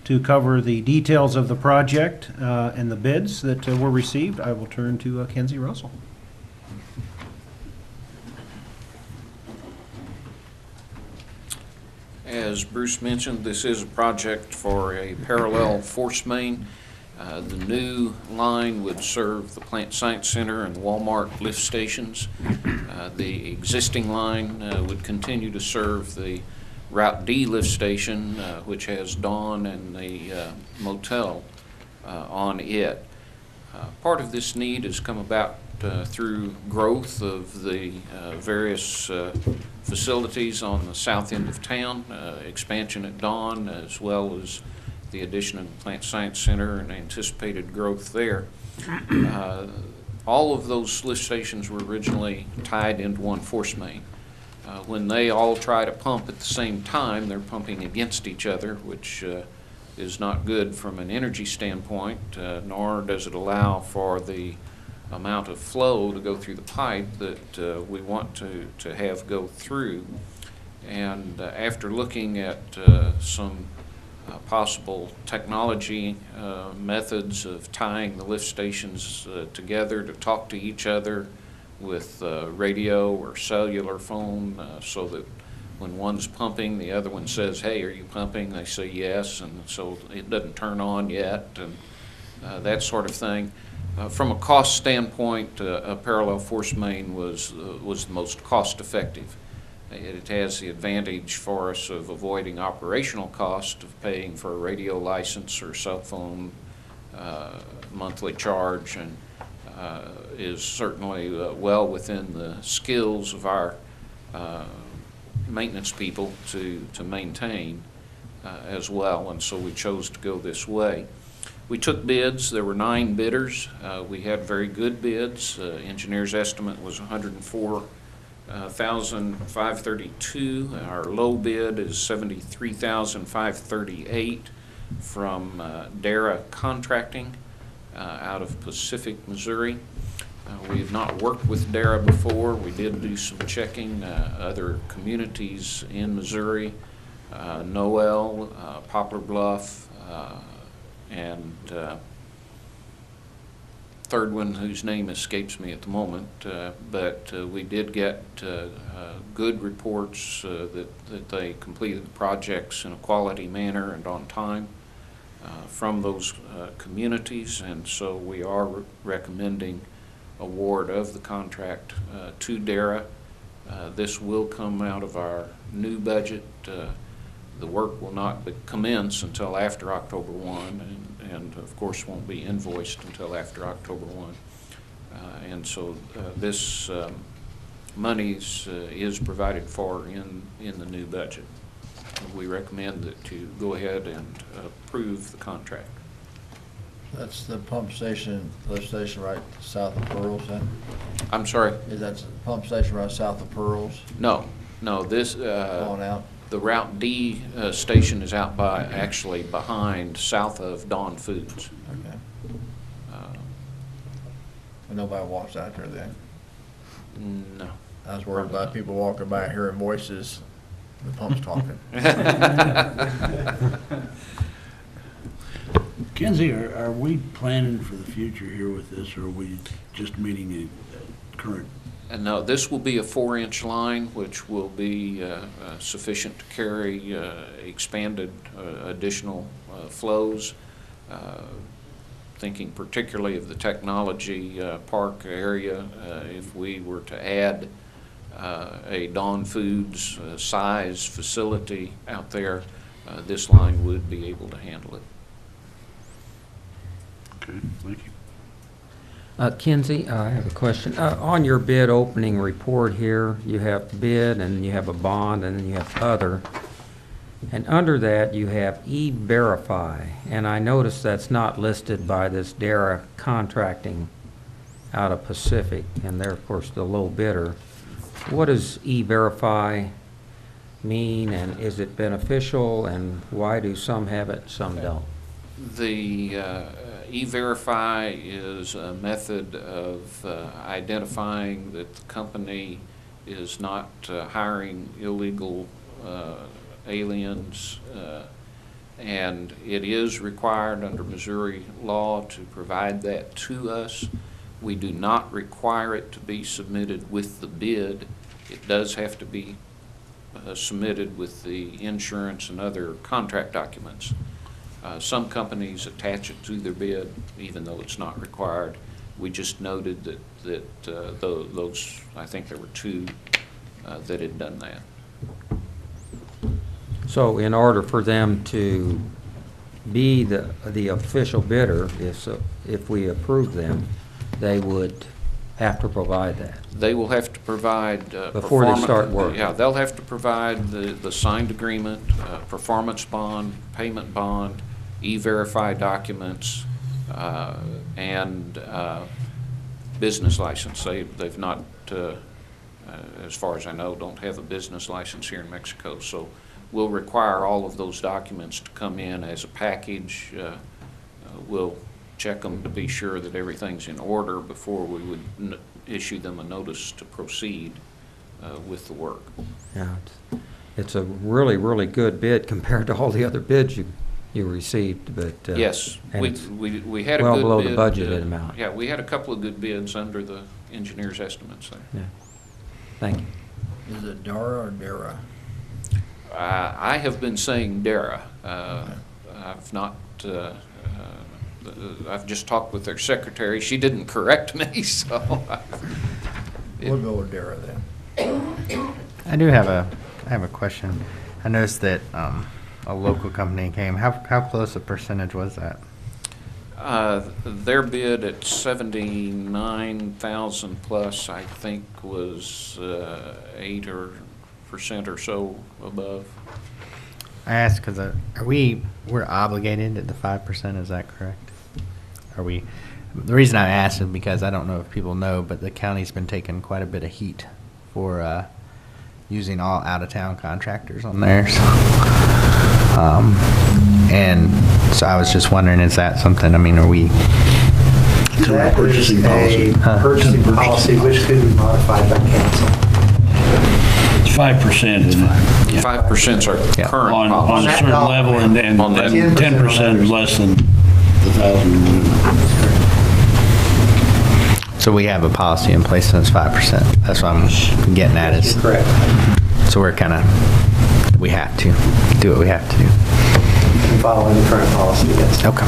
To cover the details of the project and the bids that were received, I will turn to Kenzie Russell. As Bruce mentioned, this is a project for a parallel force main. The new line would serve the Plant Science Center and Walmart lift stations. The existing line would continue to serve the Route D lift station, which has Dawn and the motel on it. Part of this need has come about through growth of the various facilities on the south end of town, expansion at Dawn, as well as the addition of the Plant Science Center and anticipated growth there. All of those lift stations were originally tied into one force main. When they all try to pump at the same time, they're pumping against each other, which is not good from an energy standpoint, nor does it allow for the amount of flow to go through the pipe that we want to have go through. And after looking at some possible technology methods of tying the lift stations together to talk to each other with radio or cellular phone, so that when one's pumping, the other one says, "Hey, are you pumping?" They say yes, and so it doesn't turn on yet, and that sort of thing. From a cost standpoint, a parallel force main was the most cost-effective. It has the advantage for us of avoiding operational cost of paying for a radio license or cell phone monthly charge, and is certainly well within the skills of our maintenance people to maintain as well, and so we chose to go this way. We took bids. There were 9 bidders. We had very good bids. Engineer's estimate was $104,532. Our low bid is $73,538 from Dara Contracting out of Pacific, Missouri. We have not worked with Dara before. We did do some checking. Other communities in Missouri, Noel, Poplar Bluff, and third one whose name escapes me at the moment, but we did get good reports that they completed the projects in a quality manner and on time from those communities, and so we are recommending award of the contract to Dara. This will come out of our new budget. The work will not commence until after October 1, and of course won't be invoiced until after October 1. And so this monies is provided for in the new budget. We recommend that you go ahead and approve the contract. That's the pump station, lift station right south of Pearls then? I'm sorry? Is that the pump station right south of Pearls? No, this, On out? the Route D station is out actually behind, south of Dawn Foods. Okay. And nobody walks out there then? No. I was worried about people walking by hearing voices, the pump's talking. Kenzie, are we planning for the future here with this, or are we just meeting a current? And no, this will be a 4-inch line, which will be sufficient to carry expanded additional flows. Thinking particularly of the technology park area, if we were to add a Dawn Foods size facility out there, this line would be able to handle it. Okay, thank you. Kenzie, I have a question. On your bid opening report here, you have bid and you have a bond and then you have other. And under that, you have E-Verify, and I noticed that's not listed by this DARA Contracting out of Pacific, and they're, of course, the low bidder. What does E-Verify mean, and is it beneficial, and why do some have it, some don't? The E-Verify is a method of identifying that the company is not hiring illegal aliens, and it is required under Missouri law to provide that to us. We do not require it to be submitted with the bid. It does have to be submitted with the insurance and other contract documents. Some companies attach it to their bid, even though it's not required. We just noted that those, I think there were two that had done that. So in order for them to be the official bidder, if we approve them, they would have to provide that. They will have to provide Before they start work. Yeah, they'll have to provide the signed agreement, performance bond, payment bond, E-Verify documents, and business license. They've not, as far as I know, don't have a business license here in Mexico. So we'll require all of those documents to come in as a package. We'll check them to be sure that everything's in order before we would issue them a notice to proceed with the work. Yeah, it's a really, really good bid compared to all the other bids you received, but Yes, and we it's had a well good below bid. the budgeted amount. Yeah, we had a couple of good bids under the engineer's estimates there. Yeah. Thank you. Is it Dara or Dara? I have been saying DARA. I've not. I've just talked with their secretary. She didn't correct me, so. We'll go with Dara then. I do have a question. I noticed that a local company came. How close a percentage was that? Their bid at 79,000 plus, I think, was 8% or so above. I asked because we're obligated at the 5%. Is that correct? Are we? The reason I asked is because I don't know if people know, but the county's been taking quite a bit of heat for using all out-of-town contractors on theirs. And so I was just wondering, is that something? I mean, are we? That is a purchasing policy which could be modified by council. It's 5%, isn't it? 5% is our current On a policy. certain level, and On that. 10% is less than the 1,000. So we have a policy in place and it's 5%. That's what I'm getting at. Is Correct. so we have to do what we have to do. Following the current policy, yes. Okay.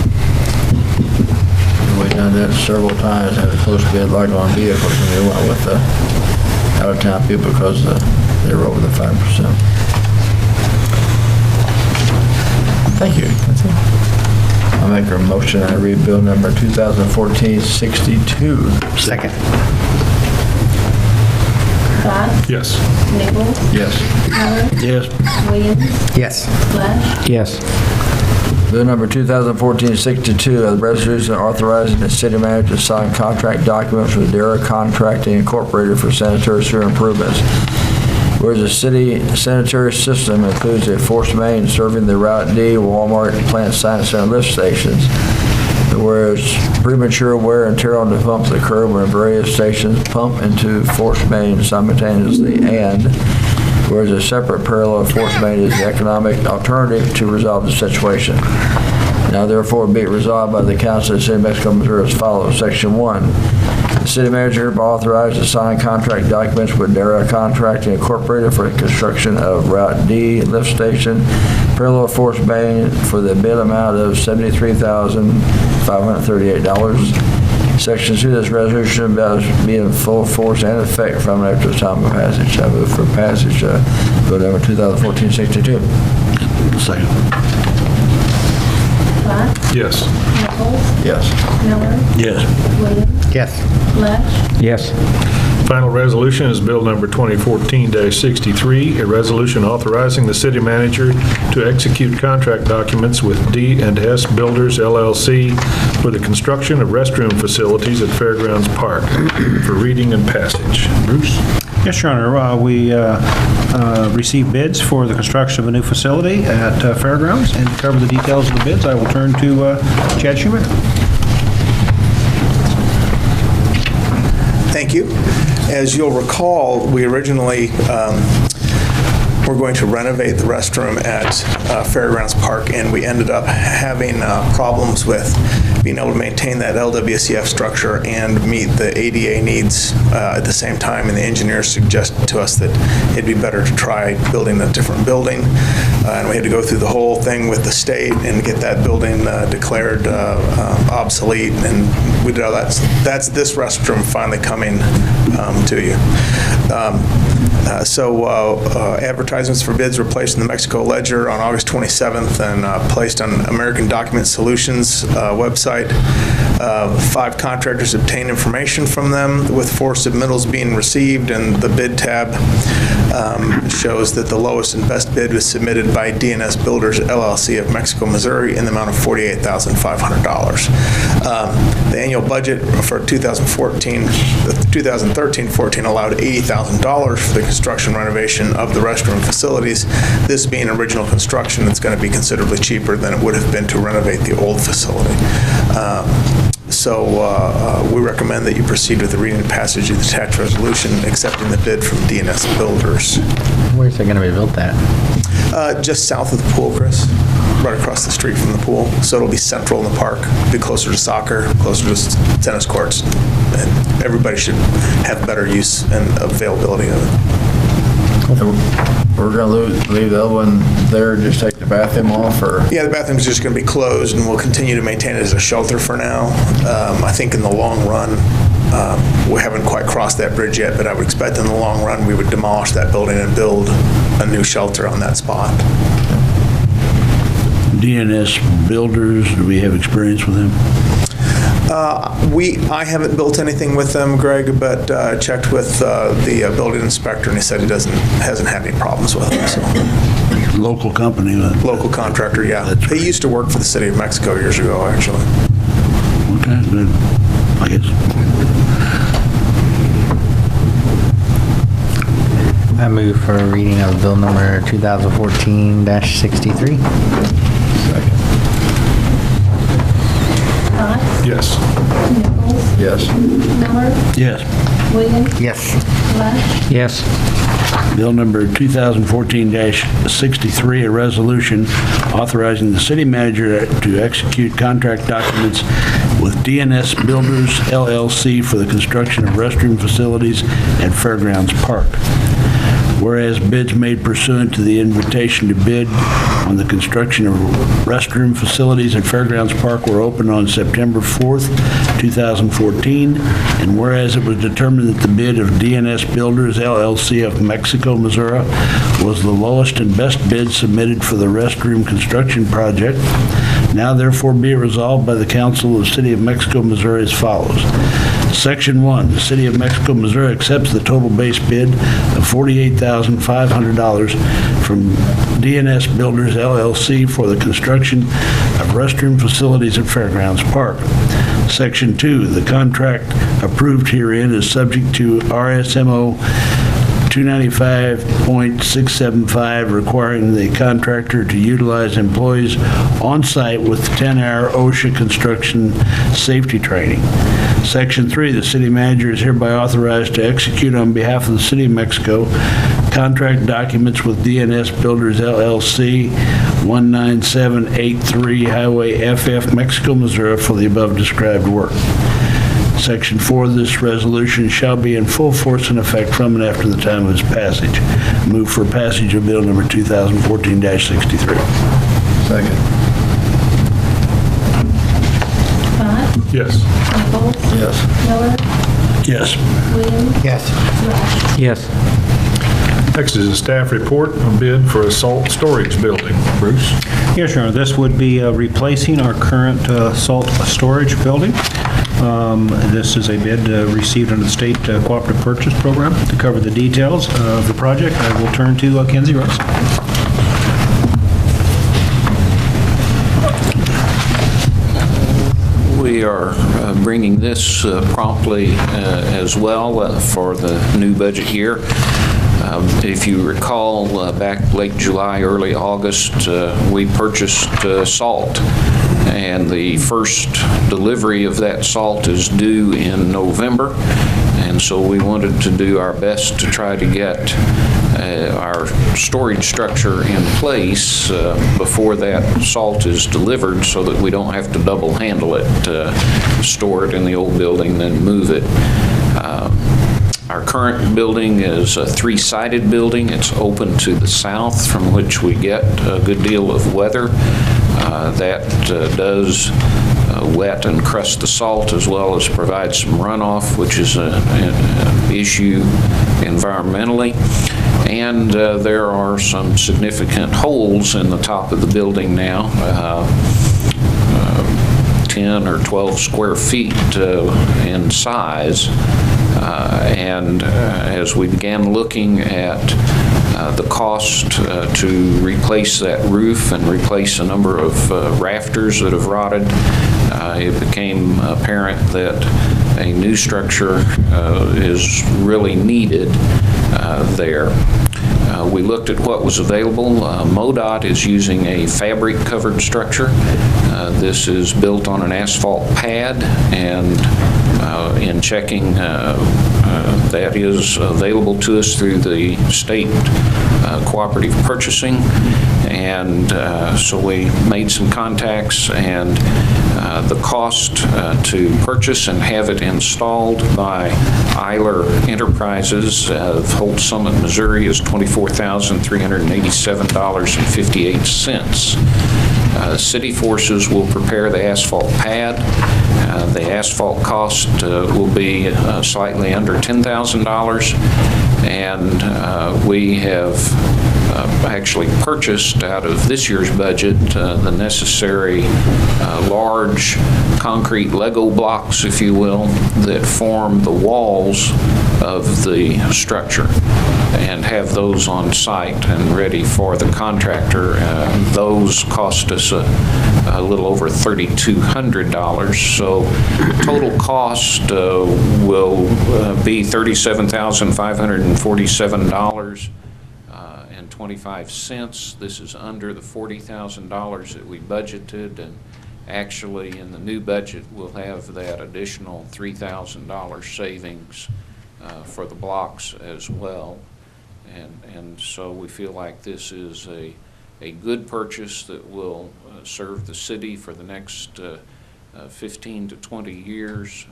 We've done that several times, had a close bid like on vehicles, and we went with the out-of-town people because they were over the 5%. Thank you. That's it. I'll make a motion, I read bill number 2014-62. Second. Scott, Yes. Nichols, Yes. Miller, Yes. Williams, Yes. Flash, Yes. Bill number 2014-62, a resolution authorizing the city manager to sign contract documents with DARA Contracting Incorporated for sanitary sewer improvements. Whereas the city sanitary system includes a force main serving the Route D, Walmart, Plant Science Center lift stations. Whereas premature wear and tear on the pumps occur when various stations pump into force main simultaneously, and whereas a separate parallel force main is the economic alternative to resolve the situation. Now therefore be it resolved by the Council of the City of Mexico, Missouri as follows. Section 1. The city manager hereby authorized to sign contract documents with DARA Contracting Incorporated for the construction of Route D lift station, parallel force main for the bid amount of $73,538. Section 2, this resolution about be in full force and effect from and after the time of passage. I move for passage, bill number 2014-62. Second. Scott, Yes. Nichols, Yes. Miller, Yes. Williams, Yes. Flash, Yes. Final resolution is Bill number 2014-63, a resolution authorizing the city manager to execute contract documents with D&S Builders LLC for the construction of restroom facilities at Fairgrounds Park for reading and passage. Bruce? Yes, Your Honor. We received bids for the construction of a new facility at Fairgrounds, and to cover the details of the bids, I will turn to Chad Schumacher. Thank you. As you'll recall, we originally were going to renovate the restroom at Fairgrounds Park, and we ended up having problems with being able to maintain that LWCF structure and meet the ADA needs at the same time, and the engineers suggested to us that it'd be better to try building a different building, and we had to go through the whole thing with the state and get that building declared obsolete, and we did all that. That's this restroom finally coming to you. Advertisements for bids were placed in the Mexico Ledger on August 27th and placed on American Document Solutions website. 5 contractors obtained information from them, with 4 submittals being received, and the bid tab shows that the lowest and best bid was submitted by D&S Builders LLC of Mexico, Missouri, in the amount of $48,500. The annual budget for 2013-14 allowed $80,000 for the construction renovation of the restroom facilities. This being original construction, it's going to be considerably cheaper than it would have been to renovate the old facility. We recommend that you proceed with the reading and passage of the attached resolution accepting the bid from D&S Builders. Where's it going to be built at? Just south of the pool, Chris, right across the street from the pool. So it'll be central in the park, be closer to soccer, closer to tennis courts, and everybody should have better use and availability of it. We're going to leave the other one there, just take the bathroom off, or? Yeah, the bathroom's just going to be closed, and we'll continue to maintain it as a shelter for now. I think in the long run, we haven't quite crossed that bridge yet, but I would expect in the long run we would demolish that building and build a new shelter on that spot. D&S Builders, do we have experience with them? I haven't built anything with them, Greg, but checked with the building inspector, and he said he hasn't had any problems with them. So. Local company? Local contractor, yeah. He used to work for the city of Mexico years ago, actually. Okay, good. I guess. I move for a reading of bill number 2014-63. Scott? Yes. Nichols? Yes. Miller? Yes. Williams? Yes. Lush? Yes. Bill number 2014-63, a resolution authorizing the city manager to execute contract documents with D&S Builders LLC for the construction of restroom facilities at Fairgrounds Park. Whereas bids made pursuant to the invitation to bid on the construction of restroom facilities at Fairgrounds Park were opened on September 4th, 2014, and whereas it was determined that the bid of D&S Builders LLC of Mexico, Missouri was the lowest and best bid submitted for the restroom construction project, now therefore be it resolved by the Council of the City of Mexico, Missouri as follows. Section 1, the City of Mexico, Missouri accepts the total base bid of $48,500 from D&S Builders LLC for the construction of restroom facilities at Fairgrounds Park. Section 2, the contract approved herein is subject to RSMO 295.675, requiring the contractor to utilize employees on site with 10-hour OSHA construction safety training. Section 3, the city manager is hereby authorized to execute on behalf of the City of Mexico contract documents with D&S Builders LLC, 19783 Highway FF, Mexico, Missouri, for the above described work. Section 4 of this resolution shall be in full force and effect from and after the time of its passage. Move for passage of bill number 2014-63. Second. Scott? Yes. Nichols? Yes. Miller? Yes. Williams? Yes. Lush? Yes. Next is a staff report on bid for a salt storage building. Bruce? Yes, Your Honor. This would be replacing our current salt storage building. This is a bid received under the State Cooperative Purchase Program. To cover the details of the project, I will turn to Kenzie Rose. We are bringing this promptly as well for the new budget year. If you recall, back late July, early August, we purchased salt, and the first delivery of that salt is due in November, and so we wanted to do our best to try to get our storage structure in place before that salt is delivered so that we don't have to double handle it, store it in the old building, then move it. Our current building is a three-sided building. It's open to the south, from which we get a good deal of weather. That does wet and crust the salt, as well as provide some runoff, which is an issue environmentally. And there are some significant holes in the top of the building now, 10 or 12 square feet in size. And as we began looking at the cost to replace that roof and replace a number of rafters that have rotted, it became apparent that a new structure is really needed there. We looked at what was available. MoDOT is using a fabric-covered structure. This is built on an asphalt pad, and in checking, that is available to us through the state cooperative purchasing. And so we made some contacts, and the cost to purchase and have it installed by Eiler Enterprises of Holt Summit, Missouri is $24,387.58. City Forces will prepare the asphalt pad. The asphalt cost will be slightly under $10,000, and we have actually purchased out of this year's budget the necessary large concrete Lego blocks, if you will, that form the walls of the structure, and have those on site and ready for the contractor. Those cost us a little over $3,200. So total cost will be $37,547.25. This is under the $40,000 that we budgeted, and actually in the new budget we'll have that additional $3,000 savings for the blocks as well. And so we feel like this is a good purchase that will serve the city for the next 15 to 20 years,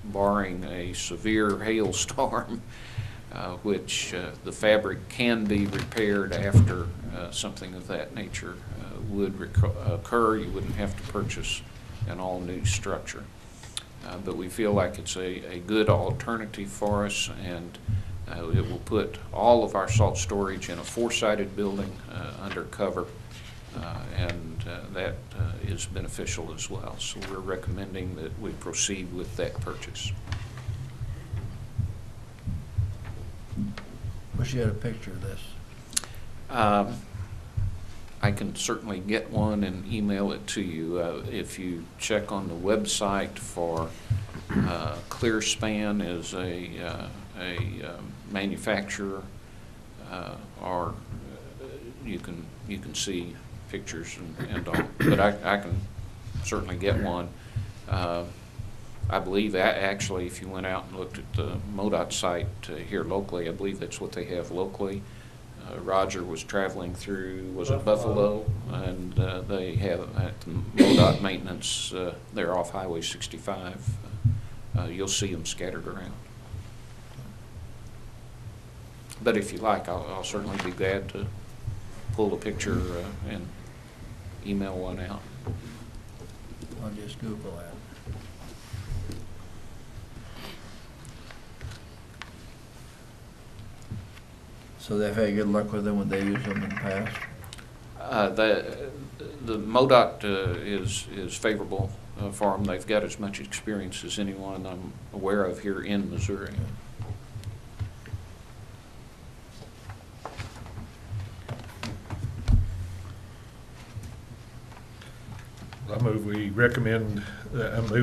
barring a severe hailstorm, which the fabric can be repaired after something of that nature would occur. You wouldn't have to purchase an all-new structure. But we feel like it's a good alternative for us, and it will put all of our salt storage in a four-sided building under cover, and that is beneficial as well. So we're recommending that we proceed with that purchase. Wish you had a picture of this. I can certainly get one and email it to you. If you check on the website for Clearspan is a manufacturer, or you can see pictures and all. But I can certainly get one. I believe actually, if you went out and looked at the MoDOT site here locally, I believe that's what they have locally. Roger was traveling through, was it Buffalo? And they have at the MoDOT maintenance, they're off Highway 65. You'll see them scattered around. But if you like, I'll certainly be glad to pull a picture and email one out. I'll just Google that. So they've had good luck with them when they used them in the past? The MoDOT is favorable for them. They've got as much experience as anyone I'm aware of here in Missouri. I move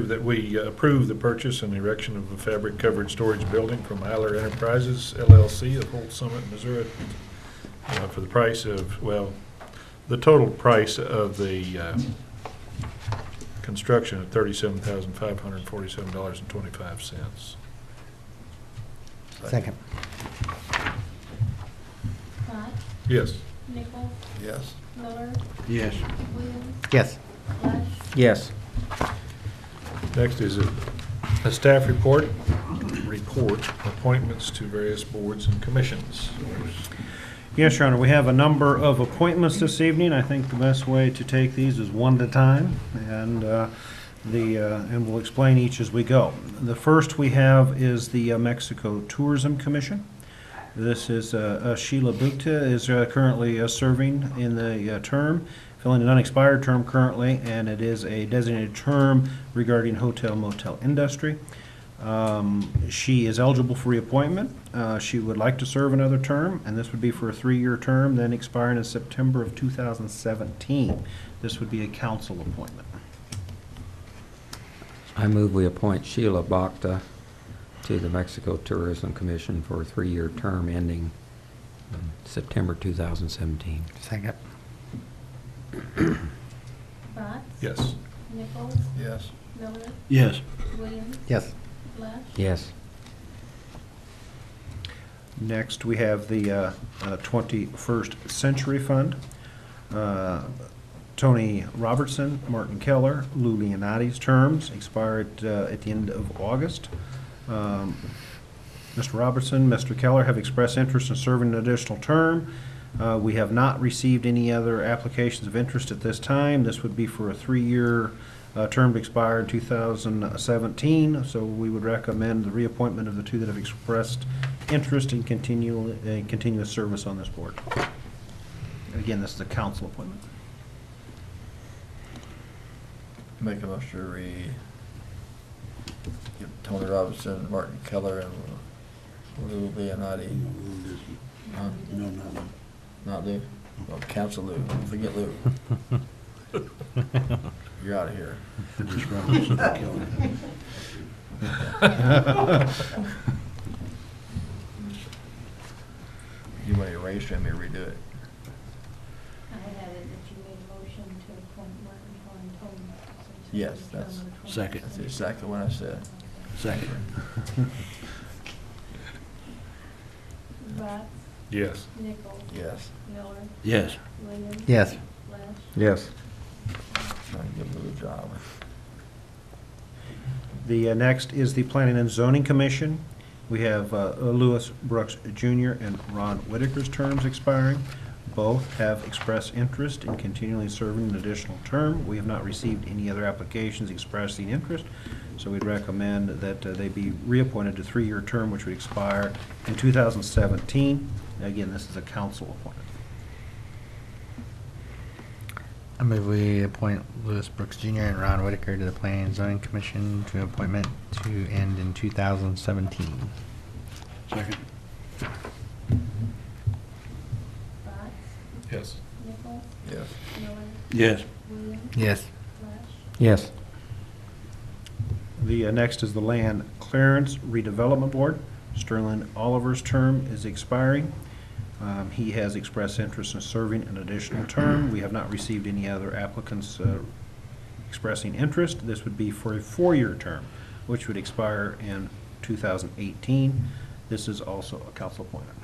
that we approve the purchase and erection of a fabric-covered storage building from Eiler Enterprises LLC of Holt Summit, Missouri, for the price of, well, the total price of the construction of $37,547.25. Second. Bott, Yes. Nichols, Yes. Miller, Yes. Williams, Yes. Lush, Yes. Next is a staff report, appointments to various boards and commissions. Yes, Your Honor, we have a number of appointments this evening. I think the best way to take these is one at a time, and we'll explain each as we go. The first we have is the Mexico Tourism Commission. This is Sheila Bukta is currently serving in the term, filling an unexpired term currently, and it is a designated term regarding hotel motel industry. She is eligible for reappointment. She would like to serve another term, and this would be for a 3-year term, then expiring in September of 2017. This would be a council appointment. I move we appoint Sheila Bokta to the Mexico Tourism Commission for a 3-year term ending September 2017. Second. Bott, Yes. Nichols, Yes. Miller, Yes. Williams, Yes. Lush, Yes. Next, we have the 21st Century Fund. Tony Robertson, Martin Keller, Lou Leonardi's terms expire at the end of August. Mr. Robertson, Mr. Keller have expressed interest in serving an additional term. We have not received any other applications of interest at this time. This would be for a 3-year term to expire in 2017, so we would recommend the reappointment of the two that have expressed interest in continuous service on this board. Again, this is a council appointment. Make a motion to give Tony Robinson, Martin Keller, and Lou Leonardi. Huh? No, not Lou. Not Lou? Oh, Council Lou. Forget Lou. You're out of here. Just Robinson and Keller. You want to erase him or redo it? I had it that you made a motion to appoint Martin Tony. Yes, that's- Second. That's exactly what I said. Second. Bott, Yes. Nichols, Yes. Miller, Yes. Williams, Yes. Lush, Yes. Trying to give Lou a job. The next is the Planning and Zoning Commission. We have Lewis Brooks Jr. and Ron Whitaker's terms expiring. Both have expressed interest in continually serving an additional term. We have not received any other applications expressing interest, so we'd recommend that they be reappointed to 3-year term, which would expire in 2017. Again, this is a council appointment. I move we appoint Lewis Brooks Jr. and Ron Whitaker to the Planning and Zoning Commission to appointment to end in 2017. Second. Bott, Yes. Nichols, Yes. Miller, Yes. Williams, Yes. Lush, Yes. The next is the Land Clearance Redevelopment Board. Sterling Oliver's term is expiring. He has expressed interest in serving an additional term. We have not received any other applicants expressing interest. This would be for a 4-year term, which would expire in 2018. This is also a council appointment.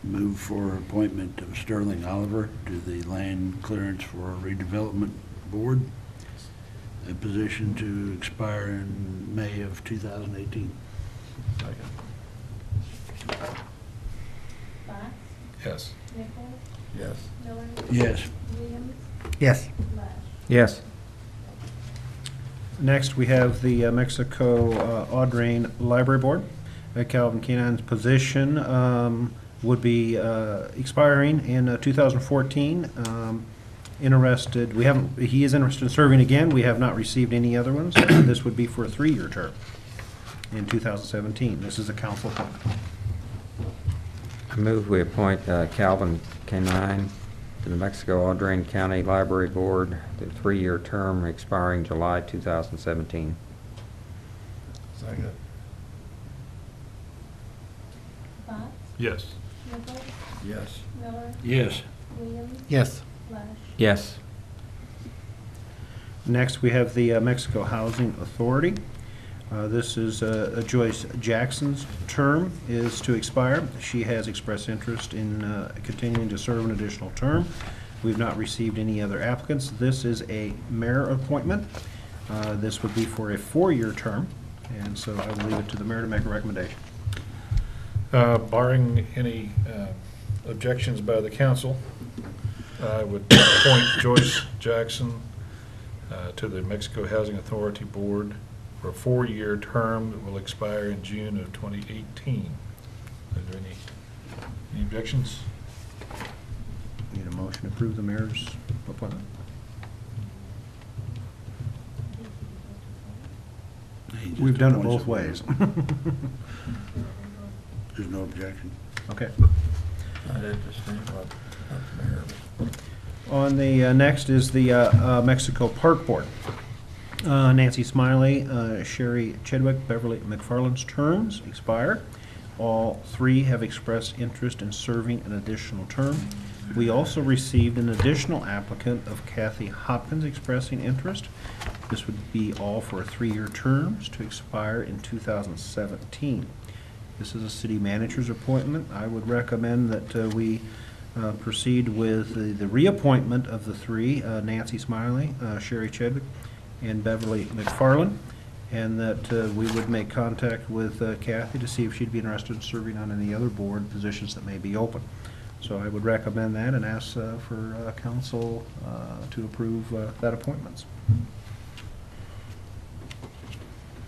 Move for appointment of Sterling Oliver to the Land Clearance for Redevelopment Board, a position to expire in May of 2018. Second. Bott, Yes. Nichols, Yes. Miller, Yes. Williams, Yes. Lush. Yes. Next, we have the Mexico Audrain Library Board. Calvin Keenan's position would be expiring in 2014. interested, he is interested in serving again. We have not received any other ones. This would be for a 3-year term in 2017. This is a council appointment. I move we appoint Calvin Canine to the Mexico Audrain County Library Board, the 3-year term expiring July 2017. Second. Bott, Yes. Nichols, Yes. Miller, Yes. Williams, Yes. Lesh. Yes. Next, we have the Mexico Housing Authority. This is Joyce Jackson's term is to expire. She has expressed interest in continuing to serve an additional term. We've not received any other applicants. This is a mayor appointment. This would be for a 4-year term, and so I will leave it to the mayor to make a recommendation. Barring any objections by the council, I would appoint Joyce Jackson to the Mexico Housing Authority Board for a 4-year term that will expire in June of 2018. Are there any objections? Need a motion to approve the mayor's appointment. We've done it both ways. There's no objection. Okay. I did just think about the mayor. On the next is the Mexico Park Board. Nancy Smiley, Sherry Chidwick, Beverly McFarland's terms expire. All 3 have expressed interest in serving an additional term. We also received an additional applicant of Kathy Hopkins expressing interest. This would be all for 3-year terms to expire in 2017. This is a city manager's appointment. I would recommend that we proceed with the reappointment of the 3, Nancy Smiley, Sherry Chadwick, and Beverly McFarland, and that we would make contact with Kathy to see if she'd be interested in serving on any other board positions that may be open. So I would recommend that and ask for council to approve that appointments.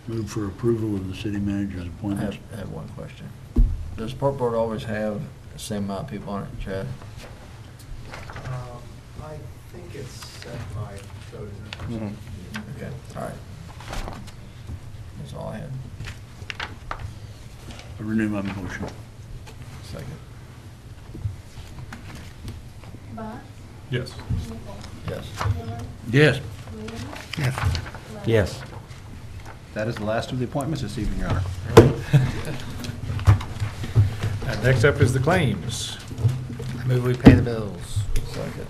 Move for approval of the city manager's I appointments. have one question. Does Park Board always have the same amount of people on it, Chad? I think it's set by code, isn't it? Okay, all right. That's all I had. I renew my motion. Second. Bott, Yes. Nichols, Yes. Miller, Yes. Williams, Yes. Lesh. Yes. That is the last of the appointments this evening, Your Honor. And next up is the claims. I move we pay the bills. Second.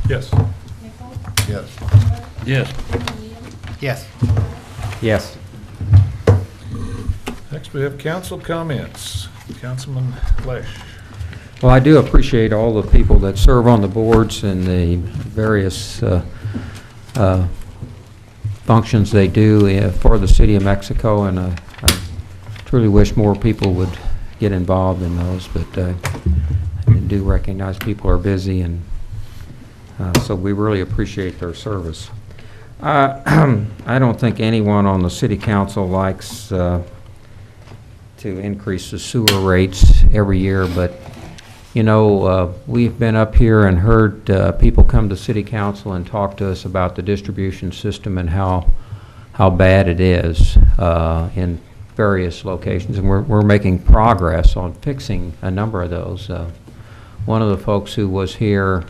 Yes. Nichols, Yes. Miller, Yes. Williams, Yes. Yes. Next, we have council comments. Councilman Lesh. Well, I do appreciate all the people that serve on the boards and the various functions they do for the City of Mexico, and I truly wish more people would get involved in those, but I do recognize people are busy, and so we really appreciate their service. I don't think anyone on the City Council likes to increase the sewer rates every year, but you know, we've been up here and heard people come to City Council and talk to us about the distribution system and how bad it is in various locations, and we're making progress on fixing a number of those. One of the folks who was here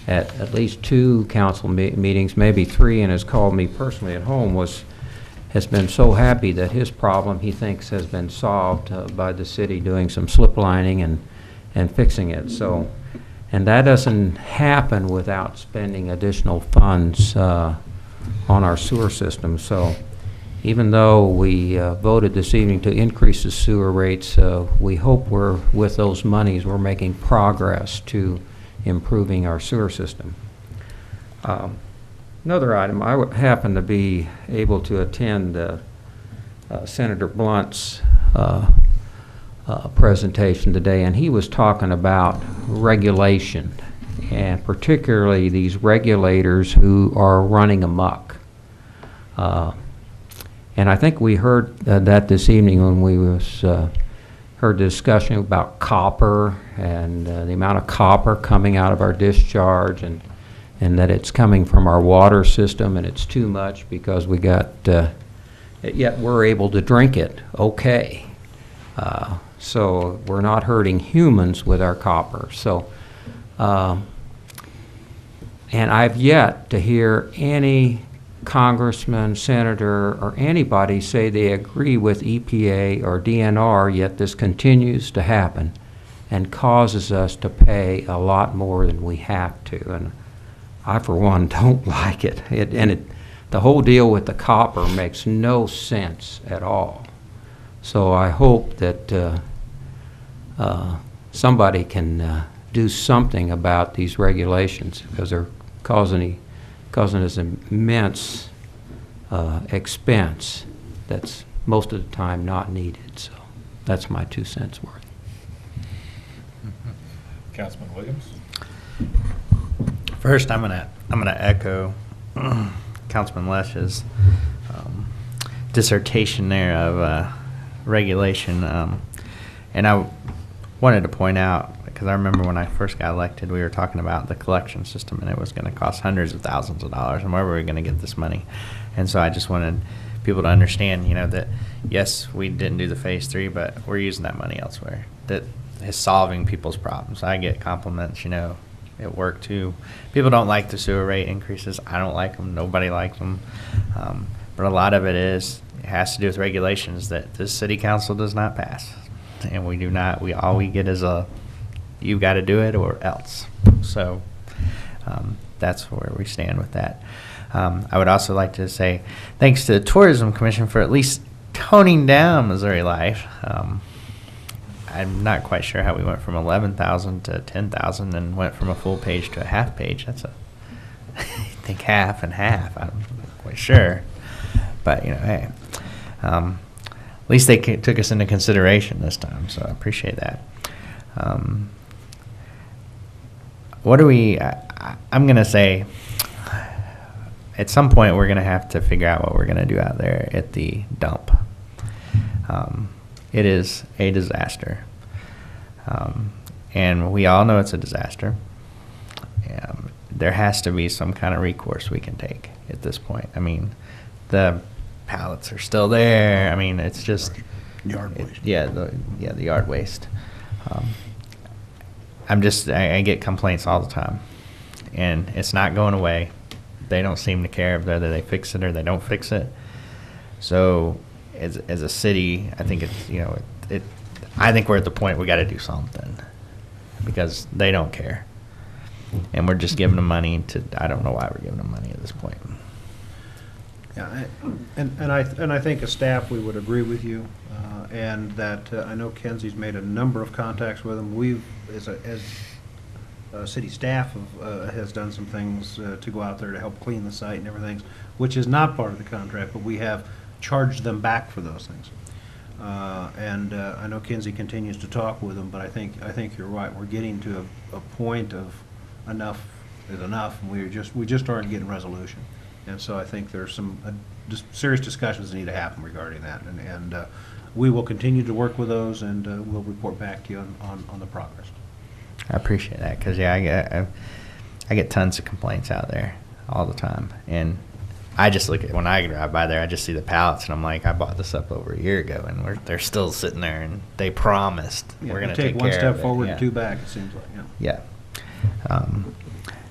at least 2 council meetings, maybe 3, and has called me personally at home, has been so happy that his problem, he thinks, has been solved by the city doing some slip lining and fixing it. So, and that doesn't happen without spending additional funds on our sewer system. So even though we voted this evening to increase the sewer rates, we hope with those monies, we're making progress to improving our sewer system. Another item, I happened to be able to attend Senator Blunt's presentation today, and he was talking about regulation, and particularly these regulators who are running amok. And I think we heard that this evening when we was heard the discussion about copper and the amount of copper coming out of our discharge, and that it's coming from our water system, and it's too much because we got, yet we're able to drink it okay. So we're not hurting humans with our copper. So, and I've yet to hear any congressman, senator, or anybody say they agree with EPA or DNR, yet this continues to happen and causes us to pay a lot more than we have to. And I, for one, don't like it. The whole deal with the copper makes no sense at all. So I hope that somebody can do something about these regulations, because they're causing us immense expense that's most of the time not needed. So that's my 2 cents worth. Councilman Williams? First, I'm gonna echo Councilman Lesch's dissertation there of regulation, and I wanted to point out, because I remember when I first got elected, we were talking about the collection system, and it was going to cost hundreds of thousands of dollars, and where were we going to get this money? And so I just wanted people to understand, that yes, we didn't do the phase 3, but we're using that money elsewhere. That is solving people's problems. I get compliments, at work too. People don't like the sewer rate increases. I don't like them. Nobody likes them. But a lot of it has to do with regulations that this city council does not pass, and we do not. All we get is you've got to do it or else. So that's where we stand with that. I would also like to say thanks to the Tourism Commission for at least toning down Missouri Life. I'm not quite sure how we went from 11,000 to 10,000 and went from a full page to a half page. That's I think half and half. I'm not quite sure. But, hey, at least they took us into consideration this time, so I appreciate that. I'm going to say, at some point we're going to have to figure out what we're going to do out there at the dump. It is a disaster. And we all know it's a disaster. There has to be some kind of recourse we can take at this point. I mean, the pallets are still there. I mean, it's just Yard waste. The yard waste. I get complaints all the time, and it's not going away. They don't seem to care whether they fix it or they don't fix it. So, as a city, I think I think we're at the point we got to do something, because they don't care, and we're just giving them money I don't know why we're giving them money at this point. Yeah, and I think as staff, we would agree with you, and that I know Kenzie's made a number of contacts with them. We've, as city staff, has done some things to go out there to help clean the site and everything, which is not part of the contract, but we have charged them back for those things. And I know Kenzie continues to talk with them, but I think you're right. We're getting to a point of enough is enough, and we just aren't getting resolution. And so I think there's some just serious discussions that need to happen regarding that, and we will continue to work with those, and we'll report back to you on the progress. I appreciate that, because I get tons of complaints out there all the time, and I just look at, when I drive by there, I just see the pallets, and I'm like, I bought this up over a year ago, and they're still sitting there, and they promised we're going to take care of it. One step forward and two back, it seems like. Yeah.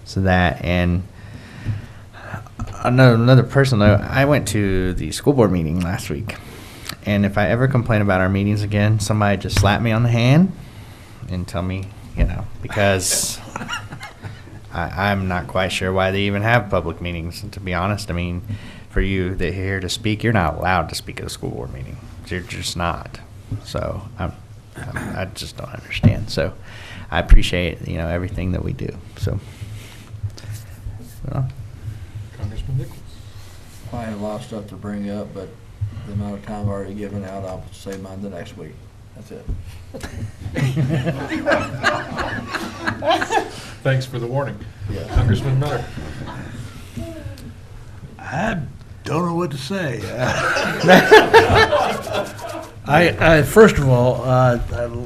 So that, and another person, though, I went to the school board meeting last week, and if I ever complain about our meetings again, somebody just slap me on the hand and tell me, because I'm not quite sure why they even have public meetings. And to be honest, I mean, for you that are here to speak, you're not allowed to speak at a school board meeting. You're just not. So I just don't understand. So I appreciate everything that we do. So. Congressman Nichols. I have a lot of stuff to bring up, but the amount of time I've already given out, I'll save mine the next week. That's it. Thanks for the warning. Yeah. Congressman Miller. I don't know what to say. First of all,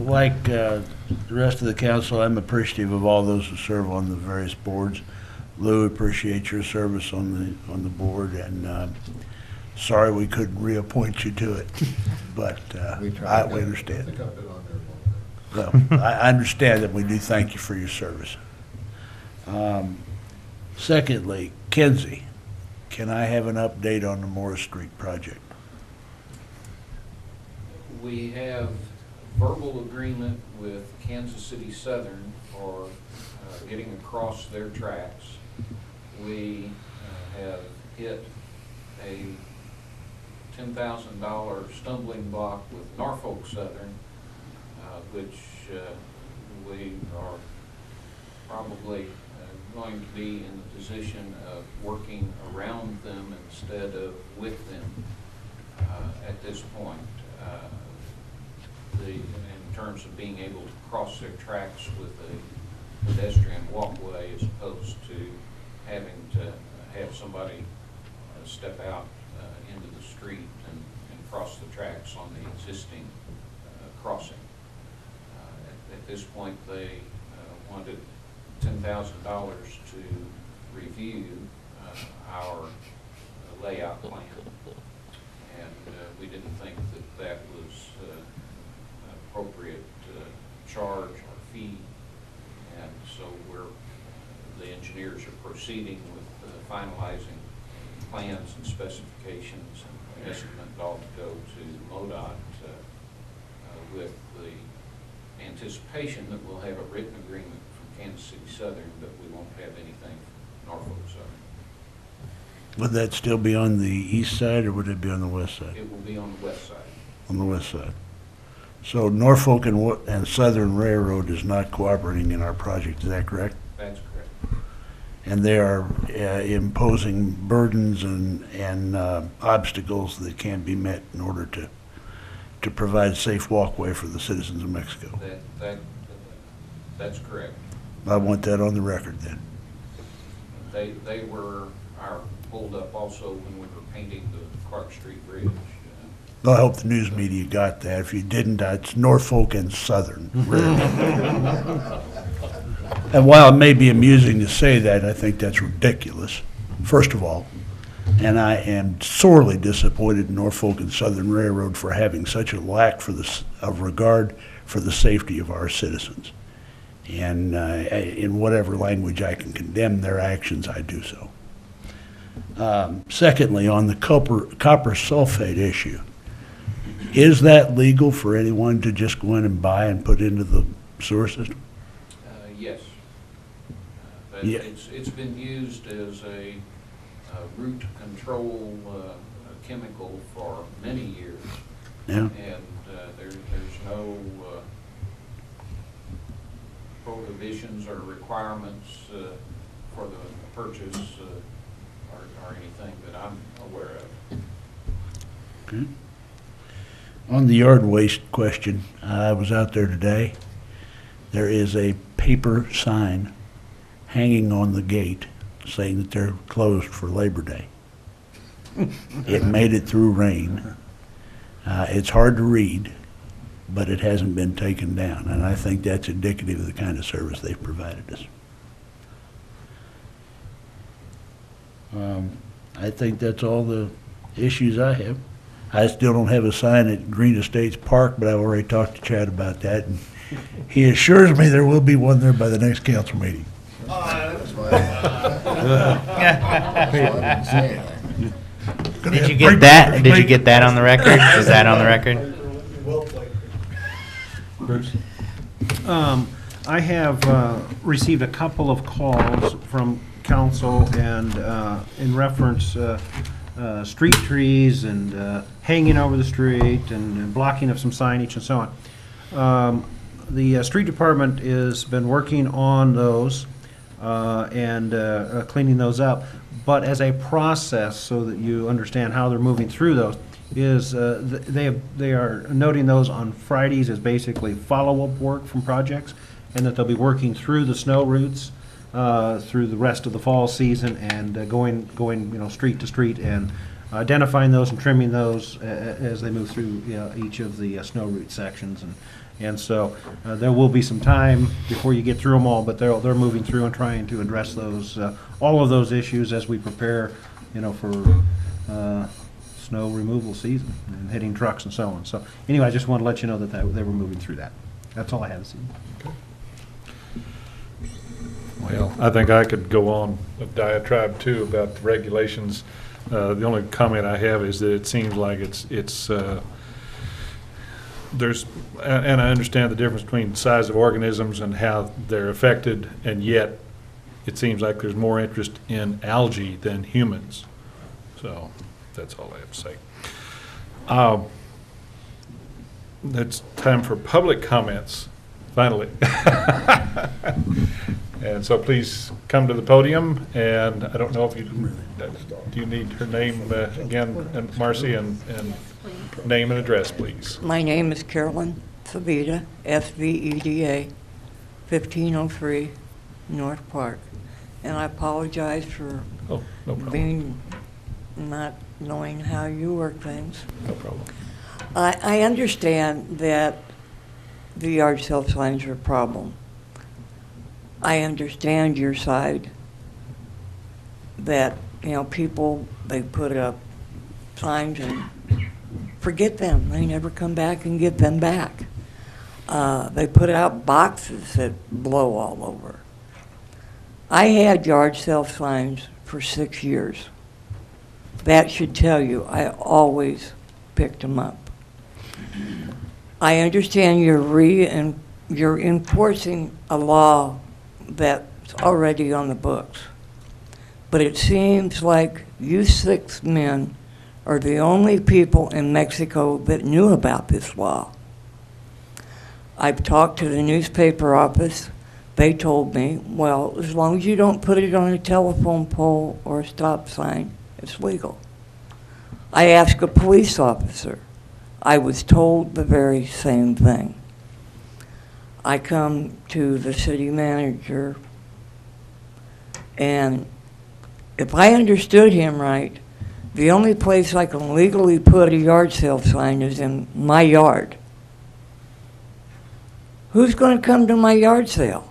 like the rest of the council, I'm appreciative of all those who serve on the various boards. Lou, appreciate your service on the board, and sorry we couldn't reappoint you to it, but we understand. Well, I understand that we do thank you for your service. Secondly, Kenzie, can I have an update on the Morris Street project? We have verbal agreement with Kansas City Southern for getting across their tracks. We have hit a $10,000 stumbling block with Norfolk Southern, which we are probably going to be in the position of working around them instead of with them at this point. In terms of being able to cross their tracks with a pedestrian walkway as opposed to having to have somebody step out into the street and cross the tracks on the existing crossing. At this point, they wanted $10,000 to review our layout plan, and we didn't think that that was an appropriate charge or fee, and so the engineers are proceeding with finalizing plans and specifications and an estimate all to go to MoDOT with the anticipation that we'll have a written agreement from Kansas City Southern, but we won't have anything from Norfolk Southern. Would that still be on the east side, or would it be on the west side? It will be on the west side. On the west side. So Norfolk and Southern Railroad is not cooperating in our project, is that correct? That's correct. And they are imposing burdens and obstacles that can't be met in order to provide safe walkway for the citizens of Mexico. That's correct. I want that on the record then. They were our holdup also when we were painting the Clark Street Bridge. I hope the news media got that. If you didn't, it's Norfolk and Southern. And while it may be amusing to say that, I think that's ridiculous, first of all. And I am sorely disappointed in Norfolk and Southern Railroad for having such a lack of regard for the safety of our citizens. And in whatever language I can condemn their actions, I do so. Secondly, on the copper sulfate issue, is that legal for anyone to just go in and buy and put into the sewer system? Yes. But Yeah. It's been used as a root control chemical for many years. Yeah. And there's no prohibitions or requirements for the purchase or anything that I'm aware of. Okay. On the yard waste question, I was out there today. There is a paper sign hanging on the gate saying that they're closed for Labor Day. It made it through rain. It's hard to read, but it hasn't been taken down, and I think that's indicative of the kind of service they've provided us. I think that's all the issues I have. I still don't have a sign at Green Estates Park, but I've already talked to Chad about that, and he assures me there will be one there by the next council meeting. Did you get that? Did you get that on the record? Is that on the record? Bruce? I have received a couple of calls from council and in reference street trees and hanging over the street and blocking of some signage and so on. The street department has been working on those and cleaning those up. But as a process, so that you understand how they're moving through those, is they are noting those on Fridays as basically follow-up work from projects, and that they'll be working through the snow routes through the rest of the fall season and going street to street and identifying those and trimming those as they move through each of the snow route sections. And so there will be some time before you get through them all, but they're moving through and trying to address those, all of those issues as we prepare, for snow removal season and hitting trucks and so on. So anyway, I just want to let you know that they were moving through that. That's all I have to say. Well, I think I could go on a diatribe too about the regulations. The only comment I have is that it seems like there's, and I understand the difference between the size of organisms and how they're affected, and yet it seems like there's more interest in algae than humans. So that's all I have to say. It's time for public comments, finally. And so please come to the podium, and I don't know if do you need her name again, and Marcy, and name and address, please. My name is Carolyn Sveda, Sveda, 1503 North Park. And I apologize for Oh, no problem. not knowing how you work things. No problem. I understand that the yard sale signs are a problem. I understand your side, that, people, they put up signs and forget them. They never come back and get them back. They put out boxes that blow all over. I had yard sale signs for 6 years. That should tell you I always picked them up. I understand you're enforcing a law that's already on the books. But it seems like you 6 men are the only people in Mexico that knew about this law. I've talked to the newspaper office. They told me, well, as long as you don't put it on a telephone pole or a stop sign, it's legal. I asked a police officer. I was told the very same thing. I come to the city manager, and if I understood him right, the only place I can legally put a yard sale sign is in my yard. Who's going to come to my yard sale?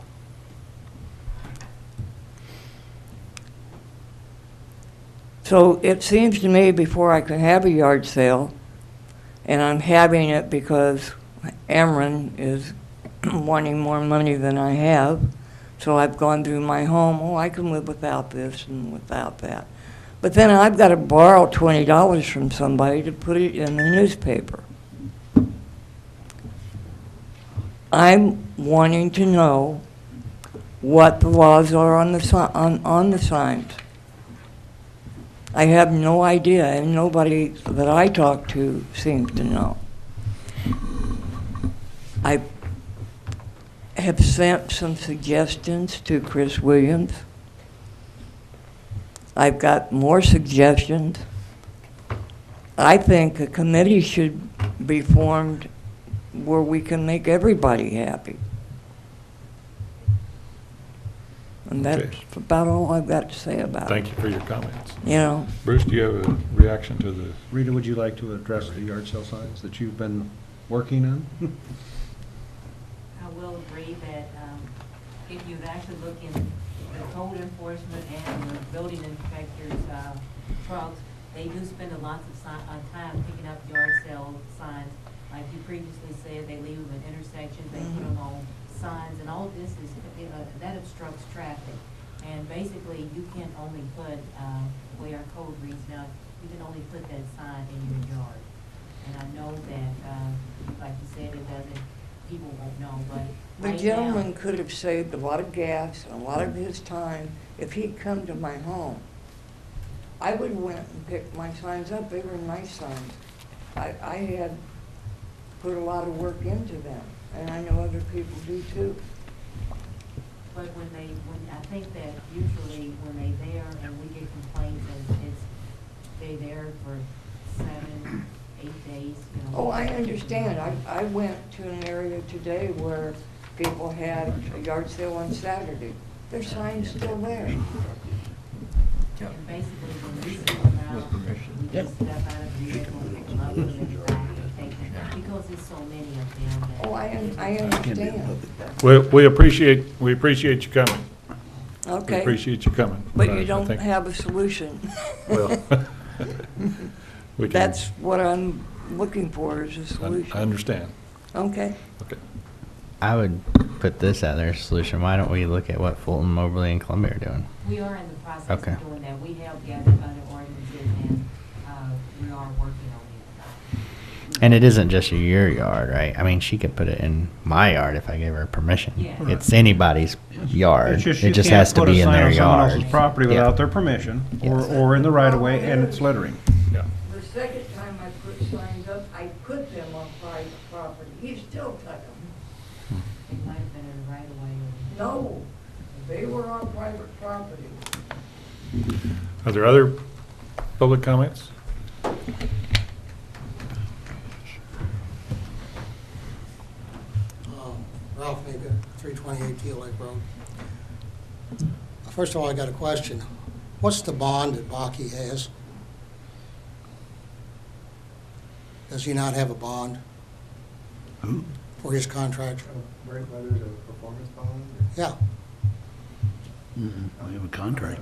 So it seems to me before I can have a yard sale, and I'm having it because Ameren is wanting more money than I have, so I've gone through my home, I can live without this and without that. But then I've got to borrow $20 from somebody to put it in the newspaper. I'm wanting to know what the laws are on the signs. I have no idea, and nobody that I talk to seems to know. I have sent some suggestions to Chris Williams. I've got more suggestions. I think a committee should be formed where we can make everybody happy. And that's Okay. about all I've got to say about it. Thank you for your comments. Bruce, do you have a reaction to the? Rita, would you like to address the yard sale signs that you've been working on? I will agree that if you actually look in the code enforcement and the building inspectors' trucks, they do spend a lot of time picking up yard sale signs. Like you previously said, they leave them at intersections, they put them on signs, and all this is, that obstructs traffic. And basically, you can only put, the way our code reads now, you can only put that sign in your yard. And I know that, like you said, it doesn't, people won't know, but the right gentleman now, could have saved a lot of gas and a lot of his time if he'd come to my home. I would have went and picked my signs up. They were nice signs. I had put a lot of work into them, and I know other people do too. but I think that usually when they there and we get complaints and they there for 7, 8 days, Oh, I understand. I went to an area today where people had a yard sale on Saturday. Their sign's still there. Yep. Basically, when we send them out, With permission. we just step out of the vehicle, pick them up, and then back and take them, because there's so many of them that. Oh, I understand. We appreciate you coming. We Okay. appreciate you coming. But I you don't think- have a solution. Well, we can- That's what I'm looking for, is a solution. I understand. Okay. Okay. I would put this out there, solution. Why don't we look at what Fulton, Moberly, and Columbia are doing? We are in the process Okay. of doing that. We have gathered other ordinances, and we are working on it. And it isn't just your yard, right? I mean, she could put it in my yard if I gave her permission. Yeah. It's anybody's yard. It's just It you just can't has to put a be in sign their on someone yard. else's property Yeah. without their permission, Yes. or in the right of way, and it's littering. Yeah. The second time I put signs up, I put them on private property. He still cut them. It might have been in the right of way. No, they were on private property. Are there other public comments? Ralph Mika, 328 Teal Lake Road. First of all, I got a question. What's the bond that Baki has? Does he not have a bond for his contract? Whether it's a performance bond? Yeah. We have a contract.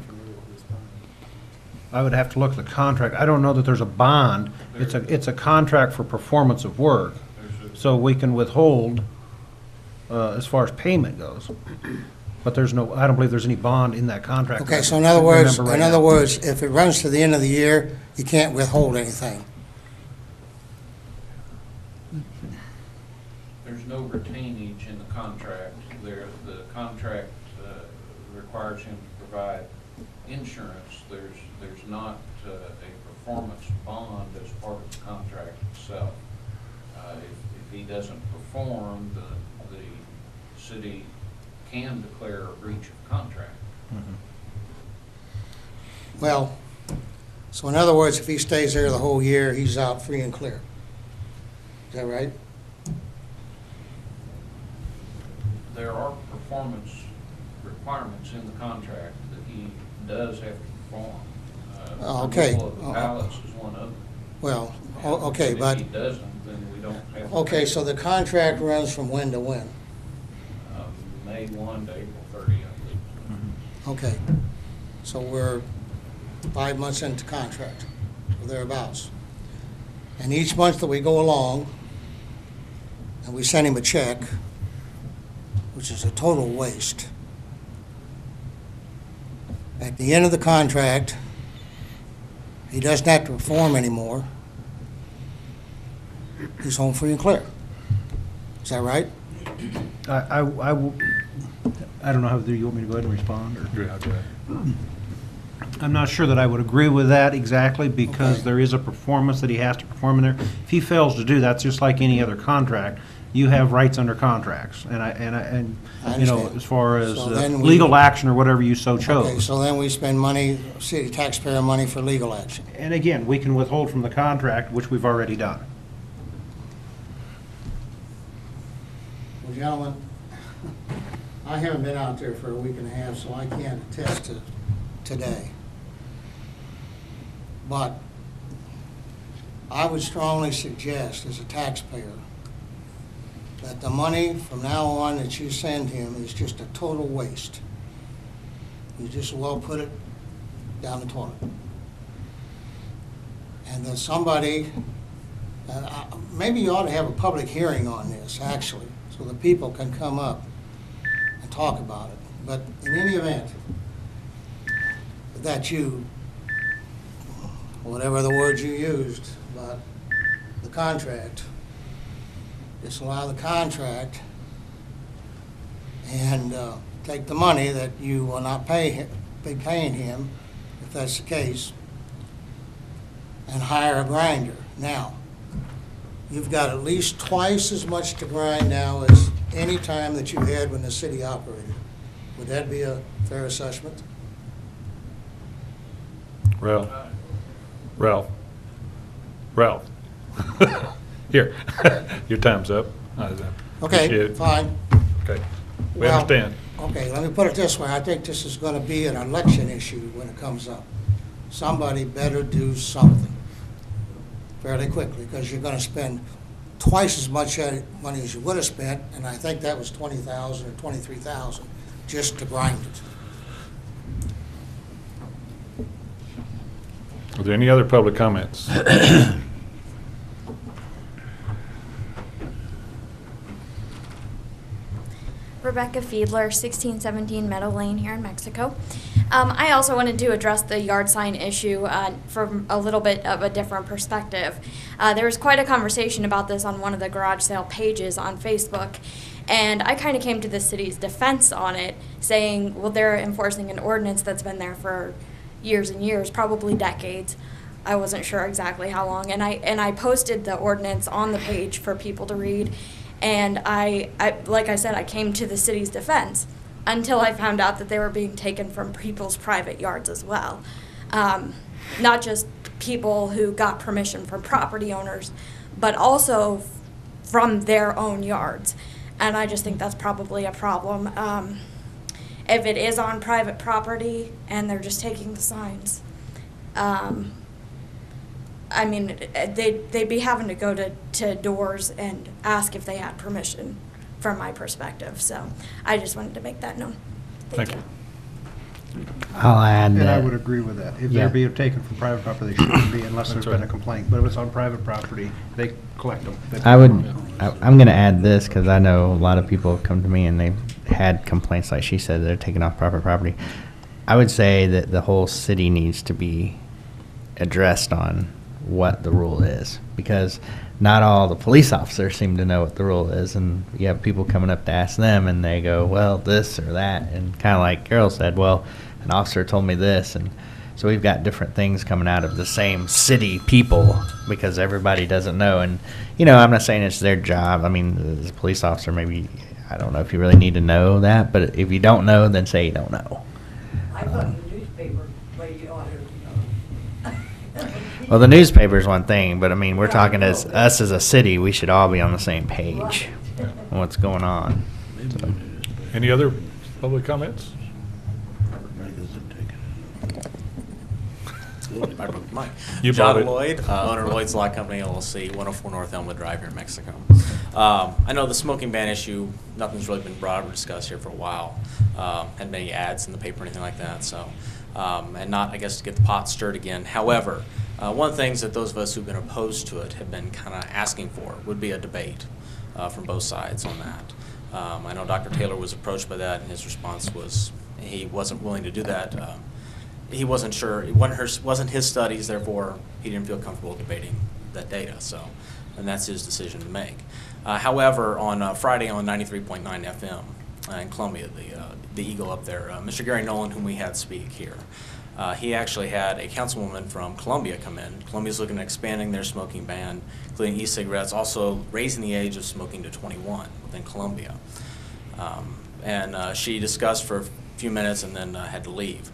I would have to look at the contract. I don't know that there's a bond. It's a contract for performance of work. So we can withhold as far as payment goes. But there's no, I don't believe there's any bond in that contract. Okay, so in other words, Remember right now. if it runs to the end of the year, you can't withhold anything. There's no retainage in the contract. The contract requires him to provide insurance. There's not a performance bond as part of the contract itself. If he doesn't perform, the city can declare a breach of contract. Well, so in other words, if he stays there the whole year, he's out free and clear. Is that right? There are performance requirements in the contract that he does have to perform. Okay. Removal of the pallets is one of them. Well, okay, And but, if he doesn't, then we don't have. to okay, pay. so the contract runs from when to when? May 1 to April 30, I believe. Okay, so we're 5 months into contract, or thereabouts. And each month that we go along, and we send him a check, which is a total waste. At the end of the contract, he doesn't have to perform anymore. He's home free and clear. Is that right? I don't know how, you want me to go ahead and respond, or? Yeah, go ahead. I'm not sure that I would agree with that exactly, because Okay. there is a performance that he has to perform in there. If he fails to do that, it's just like any other contract. You have rights under contracts, and I you know, understand. as far as So then we- legal action or whatever you so Okay, chose. so then we spend money, city taxpayer money for legal action. And again, we can withhold from the contract, which we've already done. Well, gentlemen, I haven't been out there for a week and a half, so I can't attest to today. But I would strongly suggest, as a taxpayer, that the money from now on that you send him is just a total waste. You just well put it down the toilet. And that somebody, maybe you ought to have a public hearing on this, actually, so the people can come up and talk about it. But in any event, that you, whatever the words you used, about the contract, disallow the contract and take the money that you will not be paying him, if that's the case, and hire a grinder. Now, you've got at least twice as much to grind now as any time that you had when the city operated. Would that be a fair assessment? Ralph. Here, your time's up. I appreciate Okay, it. fine. Okay, we Well, understand. Okay, let me put it this way. I think this is going to be an election issue when it comes up. somebody better do something fairly quickly, because you're gonna spend twice as much money as you would have spent, and I think that was $20,000 or $23,000 just to grind it. Are there any other public comments? Rebecca Fiedler, 1617 Meadow Lane here in Mexico. I also wanted to address the yard sign issue from a little bit of a different perspective. There was quite a conversation about this on one of the garage sale pages on Facebook, and I kind of came to the city's defense on it, saying, well, they're enforcing an ordinance that's been there for years and years, probably decades. I wasn't sure exactly how long, and I posted the ordinance on the page for people to read. And I, like I said, I came to the city's defense until I found out that they were being taken from people's private yards as well. Not just people who got permission from property owners, but also from their own yards. And I just think that's probably a problem. If it is on private property and they're just taking the signs, I mean, they'd be having to go to doors and ask if they had permission from my perspective. So I just wanted to make that known. Thank you. I'll add that. And I would agree with that. If they're being taken from private property, they shouldn't be unless there's been a complaint. But if it's on private property, they collect them. I'm going to add this because I know a lot of people have come to me and they've had complaints like she said, they're taking off private property. I would say that the whole city needs to be addressed on what the rule is, because not all the police officers seem to know what the rule is, and you have people coming up to ask them and they go, well, this or that, and kind of like Carol said, well, an officer told me this, and so we've got different things coming out of the same city people because everybody doesn't know. And I'm not saying it's their job. I mean, as a police officer, maybe I don't know if you really need to know that, but if you don't know, then say you don't know. I put in the newspaper, but you ought to. Well, the newspaper is one thing, but I mean, we're talking as us as a city, we should all be on the same page on what's going on. So. Any other public comments? Mike. You John bought it. Lloyd, owner of Lloyd's Law Company, LLC, 104 North Elmwood Drive here in Mexico. I know the smoking ban issue, nothing's really been brought up or discussed here for a while. Had many ads in the paper or anything like that, so, and not, I guess, to get the pot stirred again. However, one of the things that those of us who've been opposed to it have been kind of asking for would be a debate from both sides on that. I know Dr. Taylor was approached by that, and his response was he wasn't willing to do that. He wasn't sure, it wasn't his studies, therefore he didn't feel comfortable debating that data, so, and that's his decision to make. However, on Friday on 93.9 FM in Columbia, the Eagle up there, Mr. Gary Nolan, whom we had speak here, he actually had a councilwoman from Columbia come in. Columbia's looking at expanding their smoking ban, including e-cigarettes, also raising the age of smoking to 21 within Columbia. And she discussed for a few minutes and then had to leave.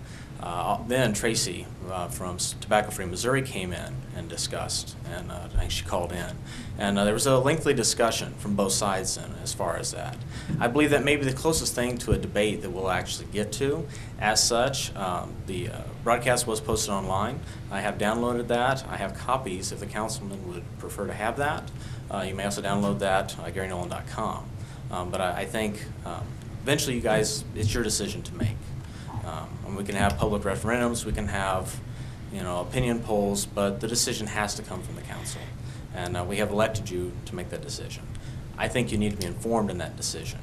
Then Tracy from Tobacco Free Missouri came in and discussed, and I think she called in. And there was a lengthy discussion from both sides then as far as that. I believe that maybe the closest thing to a debate that we'll actually get to. As such, the broadcast was posted online. I have downloaded that. I have copies if the councilman would prefer to have that. You may also download that at GaryNolan.com. But I think eventually you guys, it's your decision to make. And we can have public referendums, we can have, opinion polls, but the decision has to come from the council. And we have elected you to make that decision. I think you need to be informed in that decision.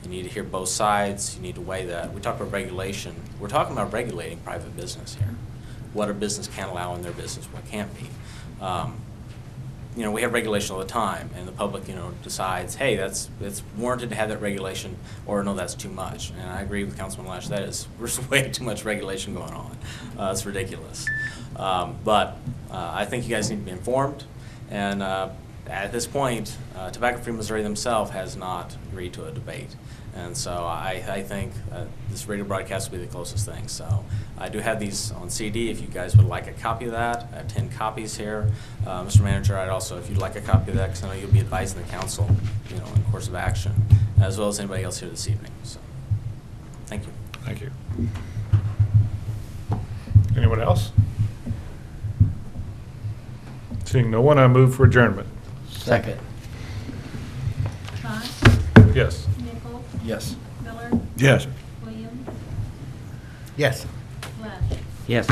You need to hear both sides, you need to weigh that. We talk about regulation, we're talking about regulating private business here. What a business can allow in their business, what can't be. We have regulation all the time, and the public, decides, hey, it's warranted to have that regulation, or no, that's too much. And I agree with Councilman Lash, there's way too much regulation going on. It's ridiculous. But I think you guys need to be informed, and at this point, Tobacco Free Missouri themselves has not agreed to a debate. And so I think this radio broadcast will be the closest thing. So I do have these on CD if you guys would like a copy of that. I have 10 copies here. Mr. Manager, I'd also, if you'd like a copy of that, because I know you'll be advising the council, in course of action, as well as anybody else here this evening. So, thank you. Thank you. Anyone else? Seeing no one, I move for adjournment. Second. Bott, Yes. Nichols, Yes. Miller, Yes. Williams, Yes. Lesh. Yes.